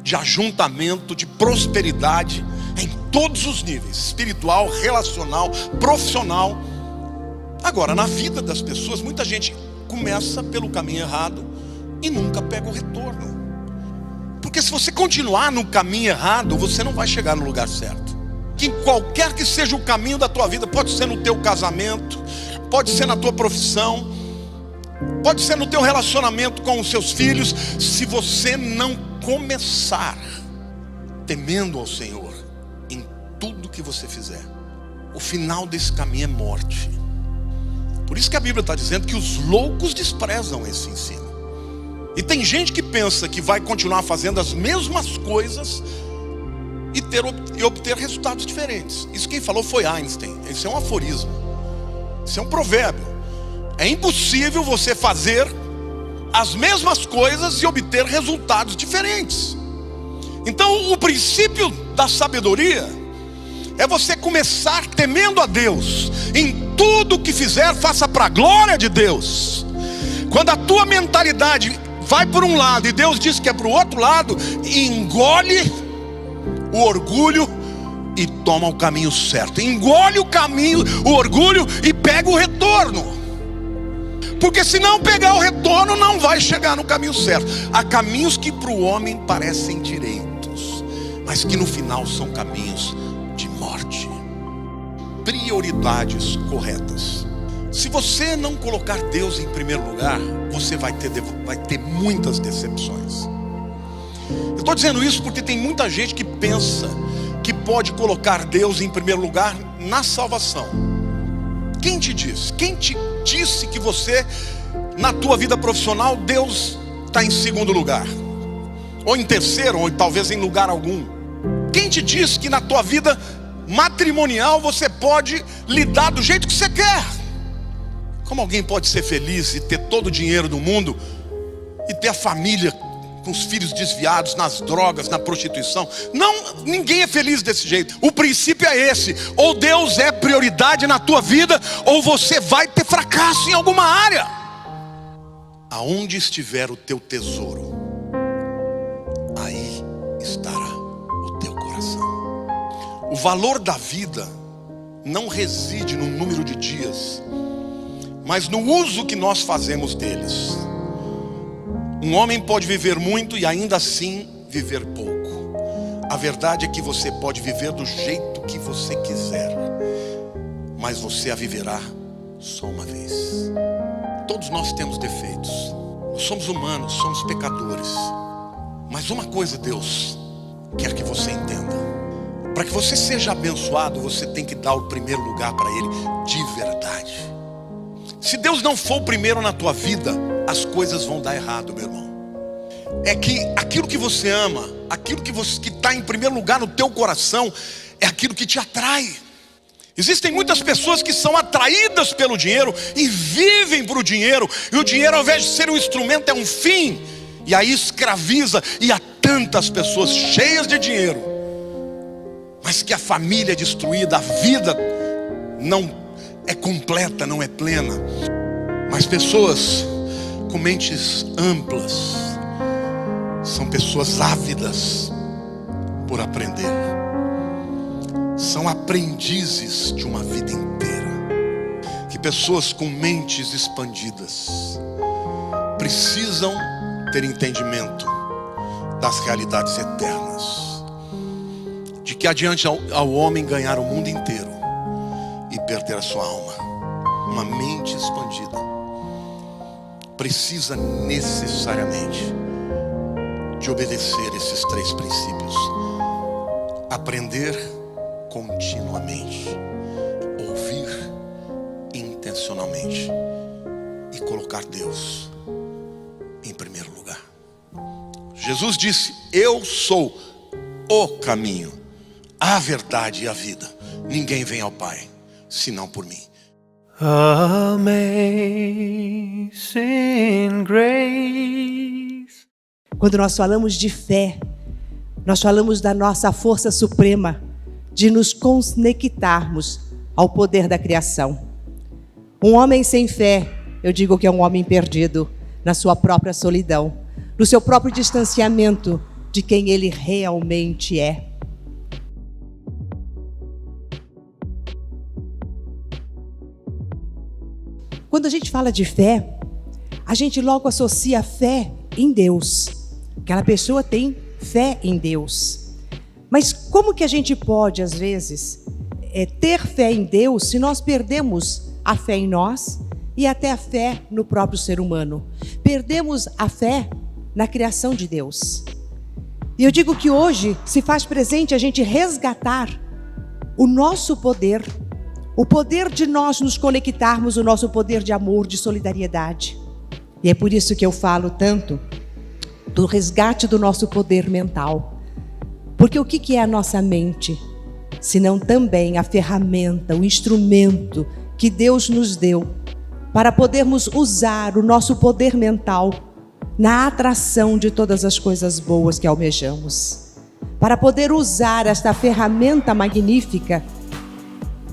de ajuntamento, de prosperidade, em todos os níveis, espiritual, relacional, profissional. Agora, na vida das pessoas, muita gente começa pelo caminho errado e nunca pega o retorno. Porque se você continuar no caminho errado, você não vai chegar no lugar certo. Que qualquer que seja o caminho da tua vida, pode ser no teu casamento, pode ser na tua profissão, Pode ser no teu relacionamento com os seus filhos. Se você não começar temendo ao Senhor em tudo que você fizer, o final desse caminho é morte. Por isso que a Bíblia está dizendo que os loucos desprezam esse ensino. E tem gente que pensa que vai continuar fazendo as mesmas coisas e obter resultados diferentes. Isso quem falou foi Einstein. Isso é um aforismo, isso é um provérbio. É impossível você fazer as mesmas coisas e obter resultados diferentes. Então o princípio da sabedoria é você começar temendo a Deus. Em tudo que fizer, faça para a glória de Deus. Quando a tua mentalidade vai por um lado e Deus diz que é para o outro lado, engole o orgulho e toma o caminho certo. Engole o orgulho e pega o retorno. Porque se não pegar o retorno, não vai chegar no caminho certo. Há caminhos que para o homem parecem direitos, mas que no final são caminhos de morte. Prioridades corretas. Se você não colocar Deus em primeiro lugar, você vai ter muitas decepções. Eu estou dizendo isso porque tem muita gente que pensa que pode colocar Deus em primeiro lugar na salvação. Quem te disse? Quem te disse que você, na tua vida profissional, Deus está em segundo lugar? Ou em terceiro, ou talvez em lugar algum? Quem te disse que na tua vida matrimonial você pode lidar do jeito que você quer? Como alguém pode ser feliz e ter todo o dinheiro do mundo e ter a família com os filhos desviados nas drogas, na prostituição? Não, ninguém é feliz desse jeito. O princípio é esse: ou Deus é prioridade na tua vida, ou você vai ter fracasso em alguma área. Aonde estiver o teu tesouro, aí estará o teu coração. O valor da vida não reside no número de dias, mas no uso que nós fazemos deles. Um homem pode viver muito e ainda assim viver pouco. A verdade é que você pode viver do jeito que você quiser, mas você a viverá só uma vez. Todos nós temos defeitos. Nós somos humanos, somos pecadores. Mas uma coisa Deus quer que você entenda: para que você seja abençoado, você tem que dar o primeiro lugar para Ele de verdade. Se Deus não for o primeiro na tua vida, as coisas vão dar errado, meu irmão. É que aquilo que você ama, aquilo que está em primeiro lugar no teu coração, é aquilo que te atrai. Existem muitas pessoas que são atraídas pelo dinheiro e vivem para o dinheiro, e o dinheiro, ao invés de ser um instrumento, é um fim, e aí escraviza. E há tantas pessoas cheias de dinheiro, mas que a família é destruída, a vida não é completa, não é plena. Mas pessoas com mentes amplas são pessoas ávidas por aprender. São aprendizes de uma vida inteira. Que pessoas com mentes expandidas precisam ter entendimento das realidades eternas. De que adiante ao homem ganhar o mundo inteiro e perder a sua alma. Uma mente expandida precisa necessariamente de obedecer esses 3 princípios: aprender continuamente, ouvir intencionalmente e colocar Deus em primeiro lugar. Jesus disse: eu sou o caminho, a verdade e a vida. Ninguém vem ao Pai senão por mim. Amazing grace. Quando nós falamos de fé, nós falamos da nossa força suprema de nos conectarmos ao poder da criação. Um homem sem fé, eu digo que é um homem perdido na sua própria solidão, no seu próprio distanciamento de quem ele realmente é. Quando a gente fala de fé, a gente logo associa a fé em Deus. Aquela pessoa tem fé em Deus. Mas como que a gente pode, às vezes, ter fé em Deus se nós perdemos a fé em nós e até a fé no próprio ser humano. Perdemos a fé na criação de Deus. E eu digo que hoje se faz presente a gente resgatar o nosso poder, o poder de nós nos conectarmos, o nosso poder de amor, de solidariedade. E é por isso que eu falo tanto do resgate do nosso poder mental. Porque o que é a nossa mente? Senão também a ferramenta, o instrumento que Deus nos deu para podermos usar o nosso poder mental na atração de todas as coisas boas que almejamos. Para poder usar esta ferramenta magnífica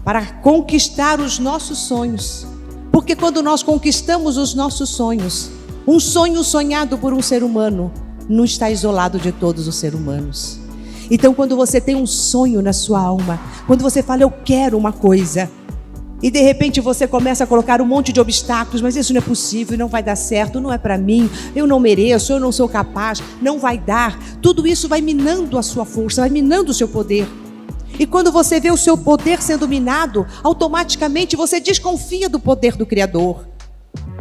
para conquistar os nossos sonhos. Porque quando nós conquistamos os nossos sonhos, um sonho sonhado por um ser humano não está isolado de todos os seres humanos. Então, quando você tem um sonho na sua alma, quando você fala, eu quero uma coisa, e de repente você começa a colocar um monte de obstáculos, mas isso não é possível, não vai dar certo, não é para mim, eu não mereço, eu não sou capaz, não vai dar. Tudo isso vai minando a sua força, vai minando o seu poder. E quando você vê o seu poder sendo minado, automaticamente você desconfia do poder do Criador.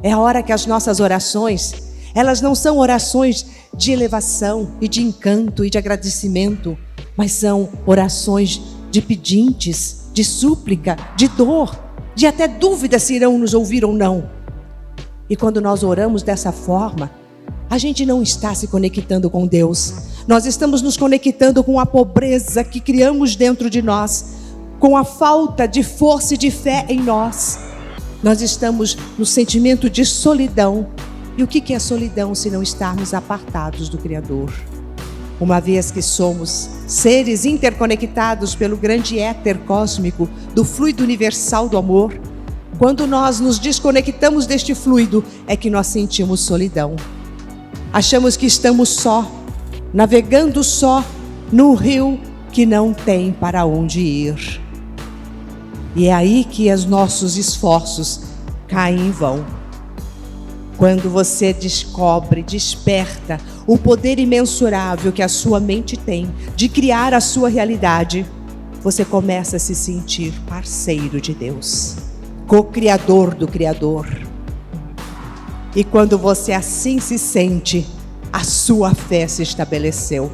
É a hora que as nossas orações, elas não são orações de elevação e de encanto e de agradecimento, mas são orações de pedintes, de súplica, de dor, de até dúvida se irão nos ouvir ou não. E quando nós oramos dessa forma, a gente não está se conectando com Deus. Nós estamos nos conectando com a pobreza que criamos dentro de nós, com a falta de força e de fé em nós. Nós estamos no sentimento de solidão. E o que é solidão se não estarmos apartados do Criador? Uma vez que somos seres interconectados pelo grande éter cósmico, do fluido universal do amor, quando nós nos desconectamos deste fluido, é que nós sentimos solidão. Achamos que estamos só, navegando só, num rio que não tem para onde ir. E é aí que os nossos esforços caem em vão. Quando você descobre, desperta o poder imensurável que a sua mente tem de criar a sua realidade, você começa a se sentir parceiro de Deus, co-criador do Criador. E quando você assim se sente, a sua fé se estabeleceu.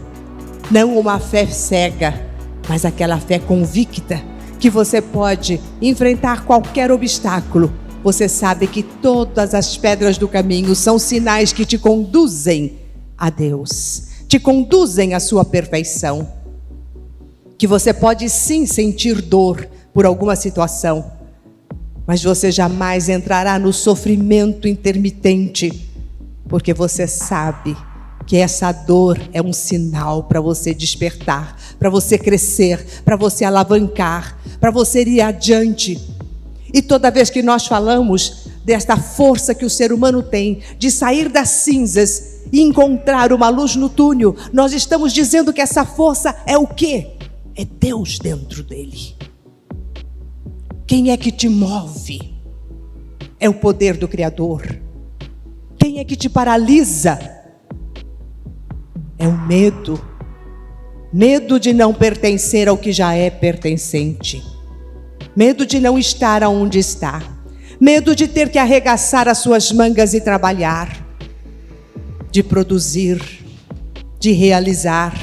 Não uma fé cega, mas aquela fé convicta, que você pode enfrentar qualquer obstáculo. Você sabe que todas as pedras do caminho são sinais que te conduzem a Deus, te conduzem à sua perfeição. Que você pode sim sentir dor por alguma situação, mas você jamais entrará no sofrimento intermitente, porque você sabe que essa dor é um sinal para você despertar, para você crescer, para você alavancar, para você ir adiante. E toda vez que nós falamos desta força que o ser humano tem de sair das cinzas e encontrar uma luz no túnel, nós estamos dizendo que essa força é o quê? É Deus dentro dele. Quem é que te move? É o poder do Criador. Quem é que te paralisa? É o medo. Medo de não pertencer ao que já é pertencente. Medo de não estar aonde está. Medo de ter que arregaçar as suas mangas e trabalhar. De produzir. De realizar.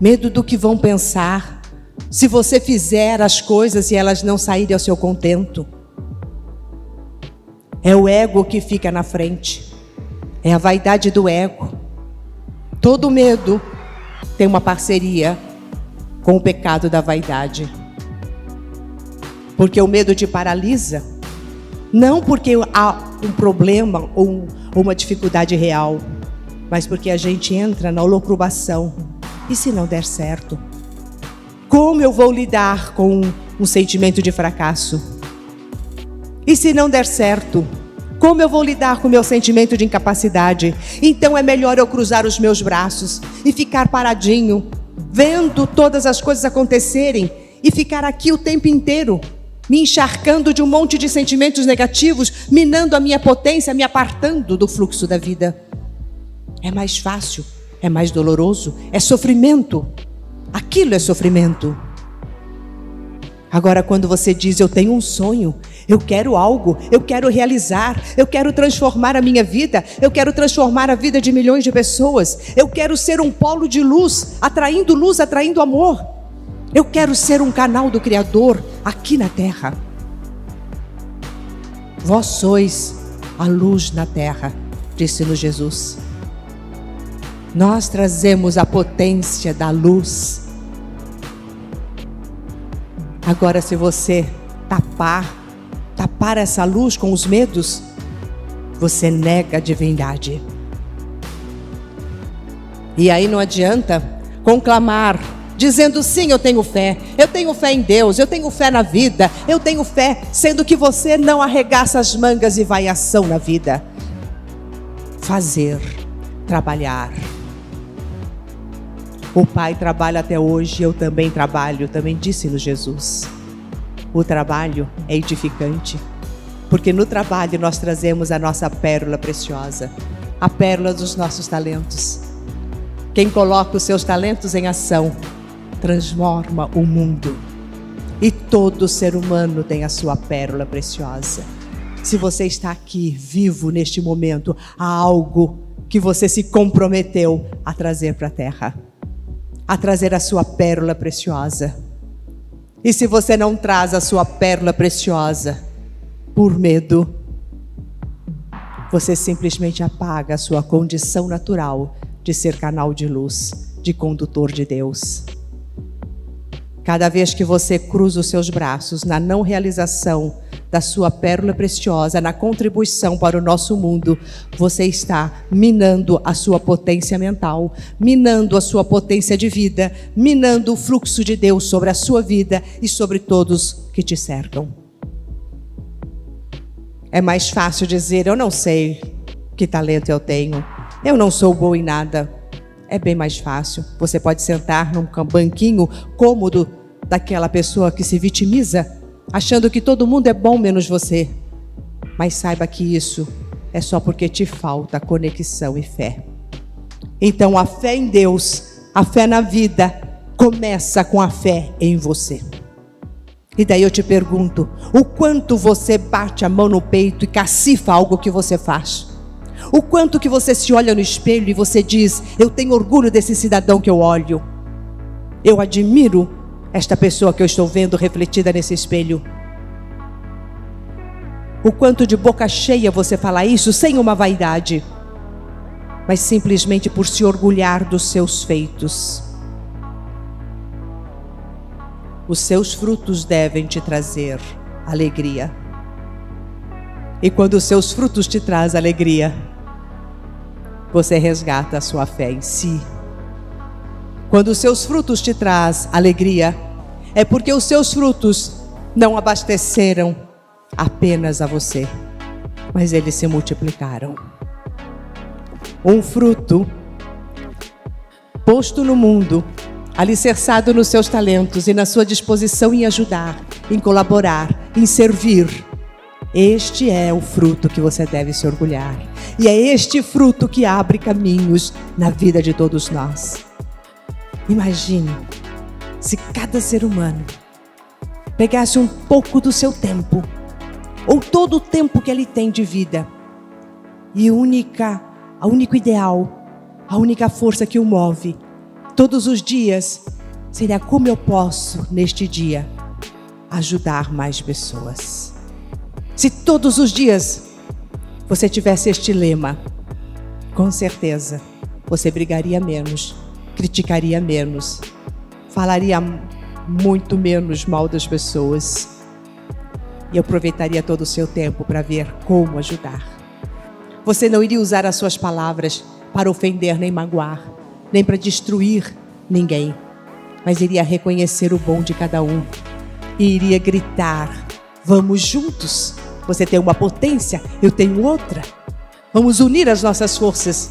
Medo do que vão pensar se você fizer as coisas e elas não saírem ao seu contento. É o ego que fica na frente. É a vaidade do ego. Todo medo tem uma parceria com o pecado da vaidade. Porque o medo te paralisa, não porque há um problema ou uma dificuldade real, mas porque a gente entra na loucubação. E se não der certo? Como eu vou lidar com um sentimento de fracasso? E se não der certo? Como eu vou lidar com o meu sentimento de incapacidade? Então é melhor eu cruzar os meus braços e ficar paradinho, vendo todas as coisas acontecerem e ficar aqui o tempo inteiro, me encharcando de um monte de sentimentos negativos, minando a minha potência, me apartando do fluxo da vida. É mais fácil, é mais doloroso, é sofrimento. Aquilo é sofrimento. Agora, quando você diz, eu tenho um sonho, Eu quero algo, eu quero realizar, eu quero transformar a minha vida, eu quero transformar a vida de milhões de pessoas. Eu quero ser um polo de luz, atraindo amor. Eu quero ser um canal do Criador aqui na terra. Vós sois a luz na terra, disse-nos Jesus. Nós trazemos a potência da luz. Agora, se você tapar essa luz com os medos, você nega a divindade. E aí não adianta conclamar, dizendo sim, eu tenho fé em Deus, eu tenho fé na vida, eu tenho fé, sendo que você não arregaça as mangas e vai em ação na vida. Fazer, trabalhar. O Pai trabalha até hoje, eu também trabalho, também disse-nos Jesus. O trabalho é edificante, porque no trabalho nós trazemos a nossa pérola preciosa, a pérola dos nossos talentos. Quem coloca os seus talentos em ação, transforma o mundo. E todo ser humano tem a sua pérola preciosa. Se você está aqui, vivo neste momento, há algo que você se comprometeu a trazer para a terra, a trazer a sua pérola preciosa. E se você não traz a sua pérola preciosa, por medo, você simplesmente apaga a sua condição natural de ser canal de luz, de condutor de Deus. Cada vez que você cruza os seus braços na não realização da sua pérola preciosa, na contribuição para o nosso mundo, você está minando a sua potência mental, minando a sua potência de vida, minando o fluxo de Deus sobre a sua vida e sobre todos que te cercam. É mais fácil dizer, eu não sei que talento eu tenho, eu não sou boa em nada. É bem mais fácil. Você pode sentar num banquinho cômodo daquela pessoa que se vitimiza, achando que todo mundo é bom menos você. Mas saiba que isso é só porque te falta conexão e fé. Então a fé em Deus, a fé na vida, começa com a fé em você. E daí eu te pergunto, o quanto você bate a mão no peito e cacifa algo que você faz? O quanto que você se olha no espelho e você diz, eu tenho orgulho desse cidadão que eu olho. Eu admiro esta pessoa que eu estou vendo refletida nesse espelho. O quanto de boca cheia você fala isso sem uma vaidade, mas simplesmente por se orgulhar dos seus feitos. Os seus frutos devem te trazer alegria. E quando os seus frutos te trazem alegria, você resgata a sua fé em si. Quando os seus frutos te trazem alegria, é porque os seus frutos não abasteceram apenas a você, mas eles se multiplicaram. Um fruto posto no mundo, alicerçado nos seus talentos e na sua disposição em ajudar, em colaborar, em servir. Este é o fruto que você deve se orgulhar. E é este fruto que abre caminhos na vida de todos nós. Imagine se cada ser humano pegasse um pouco do seu tempo, ou todo o tempo que ele tem de vida, e o único ideal, a única força que o move, todos os dias, seria como eu posso, neste dia, ajudar mais pessoas. Se todos os dias você tivesse este lema, com certeza você brigaria menos, criticaria menos, falaria muito menos mal das pessoas e aproveitaria todo o seu tempo para ver como ajudar. Você não iria usar as suas palavras para ofender nem magoar, nem para destruir ninguém, mas iria reconhecer o bom de cada um e iria gritar, vamos juntos, você tem uma potência, eu tenho outra, vamos unir as nossas forças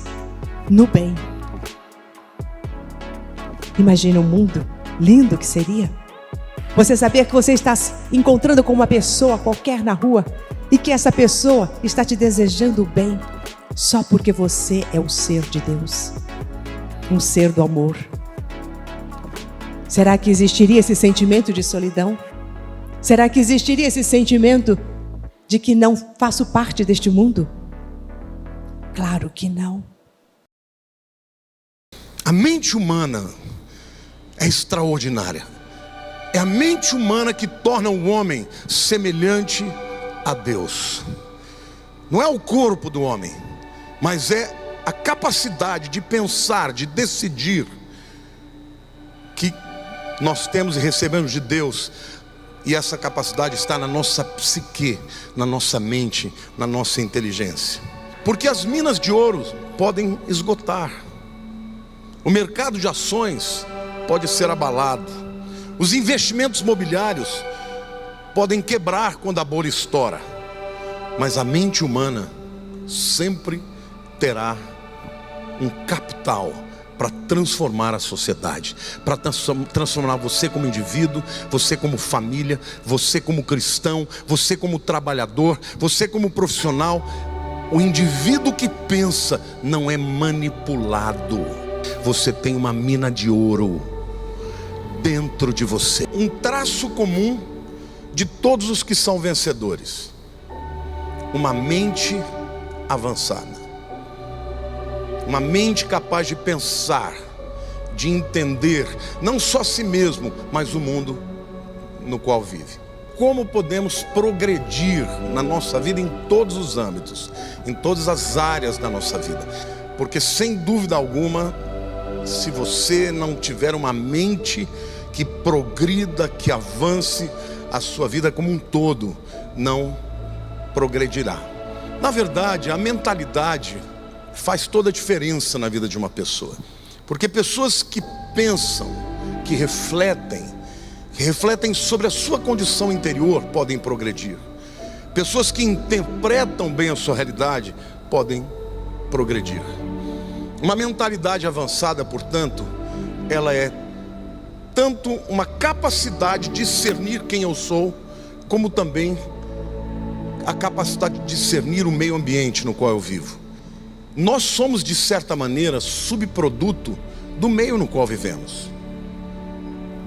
no bem. Imagina um mundo lindo que seria. Você saber que você está se encontrando com uma pessoa qualquer na rua e que essa pessoa está te desejando o bem só porque você é um ser de Deus, um ser do amor. Será que existiria esse sentimento de solidão? Será que existiria esse sentimento de que não faço parte deste mundo? Claro que não. A mente humana é extraordinária. É a mente humana que torna o homem semelhante a Deus. Não é o corpo do homem, mas é a capacidade de pensar, de decidir, que nós temos e recebemos de Deus. E essa capacidade está na nossa psique, na nossa mente, na nossa inteligência. Porque as minas de ouro podem esgotar. O mercado de ações pode ser abalado. Os investimentos imobiliários podem quebrar quando a bolha estoura. Mas a mente humana sempre terá um capital para transformar a sociedade, para transformar você como indivíduo, você como família, você como cristão, você como trabalhador, você como profissional. O indivíduo que pensa não é manipulado. Você tem uma mina de ouro dentro de você. Um traço comum de todos os que são vencedores: uma mente avançada. Uma mente capaz de pensar, de entender, não só a si mesmo, mas o mundo no qual vive. Como podemos progredir na nossa vida em todos os âmbitos, em todas as áreas da nossa vida? Porque sem dúvida alguma, se você não tiver uma mente que progrida, que avance, a sua vida como um todo não progredirá. Na verdade, a mentalidade faz toda a diferença na vida de uma pessoa. Porque pessoas que pensam, que refletem sobre a sua condição interior, podem progredir. Pessoas que interpretam bem a sua realidade podem progredir. Uma mentalidade avançada, portanto, ela é tanto uma capacidade de discernir quem eu sou, como também a capacidade de discernir o meio ambiente no qual eu vivo. Nós somos, de certa maneira, subproduto do meio no qual vivemos,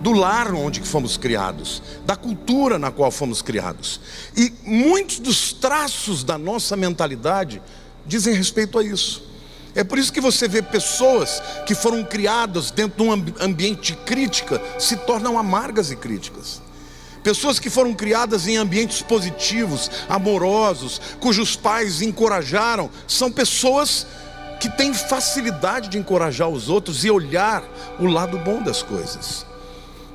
do lar onde fomos criados, da cultura na qual fomos criados. E muitos dos traços da nossa mentalidade dizem respeito a isso. É por isso que você vê pessoas que foram criadas dentro de um ambiente de crítica se tornam amargas e críticas. Pessoas que foram criadas em ambientes positivos, amorosos, cujos pais encorajaram, são pessoas que têm facilidade de encorajar os outros e olhar o lado bom das coisas.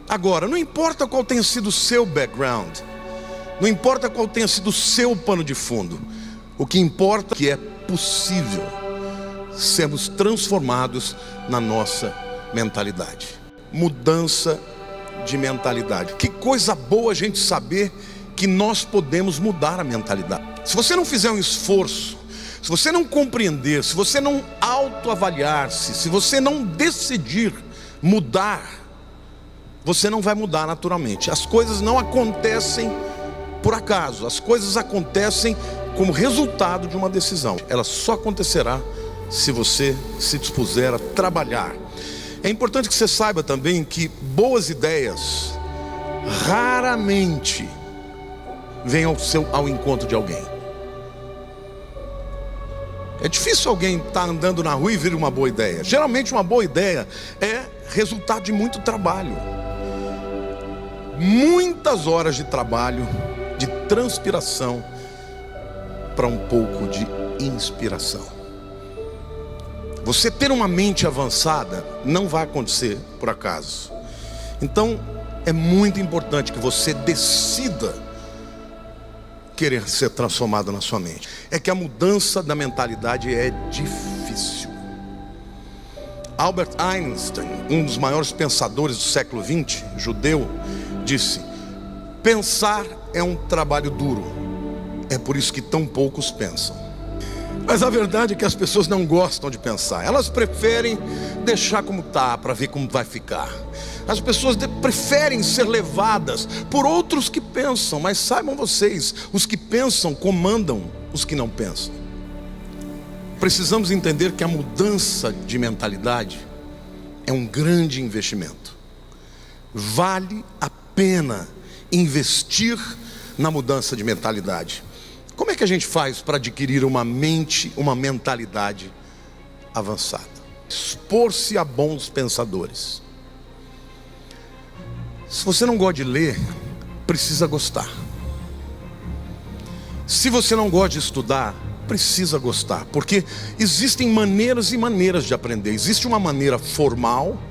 Agora, não importa qual tenha sido o seu background, não importa qual tenha sido o seu pano de fundo, o que importa é que é possível sermos transformados na nossa mentalidade. Mudança de mentalidade. Que coisa boa a gente saber que nós podemos mudar a mentalidade. Se você não fizer um esforço, se você não compreender, se você não autoavaliar-se, se você não decidir mudar, você não vai mudar naturalmente. As coisas não acontecem por acaso, as coisas acontecem como resultado de uma decisão. Ela só acontecerá se você se dispuser a trabalhar. É importante que você saiba também que boas ideias raramente vêm ao encontro de alguém. É difícil alguém estar andando na rua e vir uma boa ideia. Geralmente uma boa ideia é resultado de muito trabalho. Muitas horas de trabalho, de transpiração, para um pouco de inspiração. Você ter uma mente avançada não vai acontecer por acaso. Então é muito importante que você decida querer ser transformado na sua mente. É que a mudança da mentalidade é difícil. Albert Einstein, um dos maiores pensadores do século XX, judeu, disse: pensar é um trabalho duro, é por isso que tão poucos pensam. Mas a verdade é que as pessoas não gostam de pensar. Elas preferem deixar como está, para ver como vai ficar. As pessoas preferem ser levadas por outros que pensam. Mas saibam vocês, os que pensam comandam os que não pensam. Precisamos entender que a mudança de mentalidade é um grande investimento. Vale a pena investir na mudança de mentalidade. Como é que a gente faz para adquirir uma mente, uma mentalidade avançada? Expor-se a bons pensadores. Se você não gosta de ler, precisa gostar. Se você não gosta de estudar, precisa gostar, porque existem maneiras e maneiras de aprender. Existe uma maneira formal,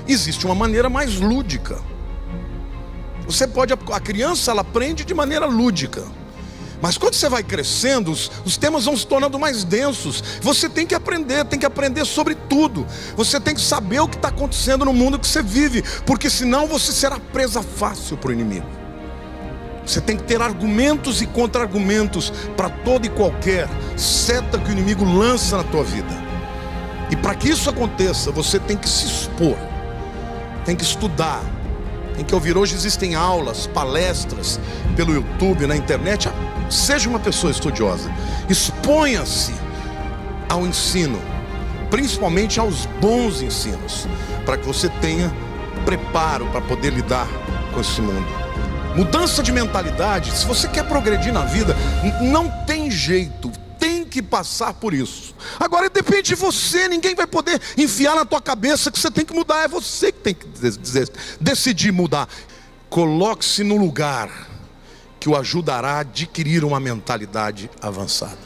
existe uma maneira mais lúdica. A criança ela aprende de maneira lúdica, mas quando você vai crescendo, os temas vão se tornando mais densos. Você tem que aprender sobre tudo. Você tem que saber o que está acontecendo no mundo que você vive, porque senão você será presa fácil para o inimigo. Você tem que ter argumentos e contra-argumentos para toda e qualquer seta que o inimigo lança na tua vida. E para que isso aconteça, você tem que se expor, tem que estudar, tem que ouvir. Hoje existem aulas, palestras pelo YouTube, na internet. Seja uma pessoa estudiosa, exponha-se ao ensino, principalmente aos bons ensinos, para que você tenha preparo para poder lidar com esse mundo. Mudança de mentalidade. Se você quer progredir na vida, não tem jeito, tem que passar por isso. Agora depende de você, ninguém vai poder enfiar na tua cabeça que você tem que mudar. É você que tem que decidir mudar. Coloque-se no lugar que o ajudará a adquirir uma mentalidade avançada.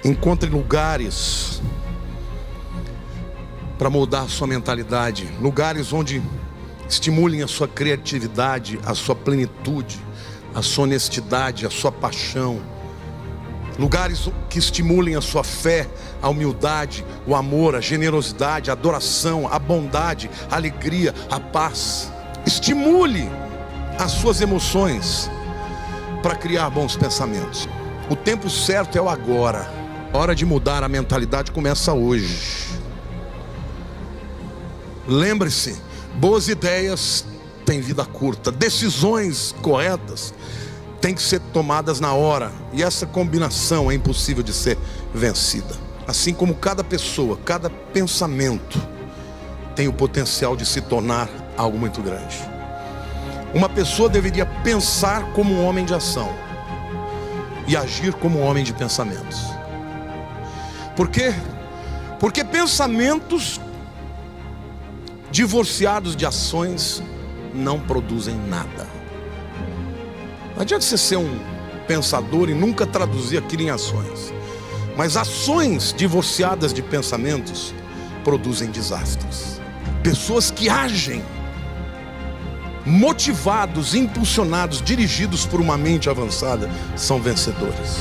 Encontre lugares para mudar a sua mentalidade, lugares onde estimulem a sua criatividade, a sua plenitude, a sua honestidade, a sua paixão. Lugares que estimulem a sua fé, a humildade, o amor, a generosidade, a adoração, a bondade, a alegria, a paz. Estimule as suas emoções para criar bons pensamentos. O tempo certo é o agora. A hora de mudar a mentalidade começa hoje. Lembre-se, boas ideias têm vida curta. Decisões corretas têm que ser tomadas na hora. E essa combinação é impossível de ser vencida. Assim como cada pessoa, cada pensamento tem o potencial de se tornar algo muito grande. Uma pessoa deveria pensar como um homem de ação e agir como um homem de pensamentos. Por quê? Porque pensamentos divorciados de ações não produzem nada. Não adianta você ser um pensador e nunca traduzir aquilo em ações. Mas ações divorciadas de pensamentos produzem desastres. Pessoas que agem motivados, impulsionados, dirigidos por uma mente avançada, são vencedores.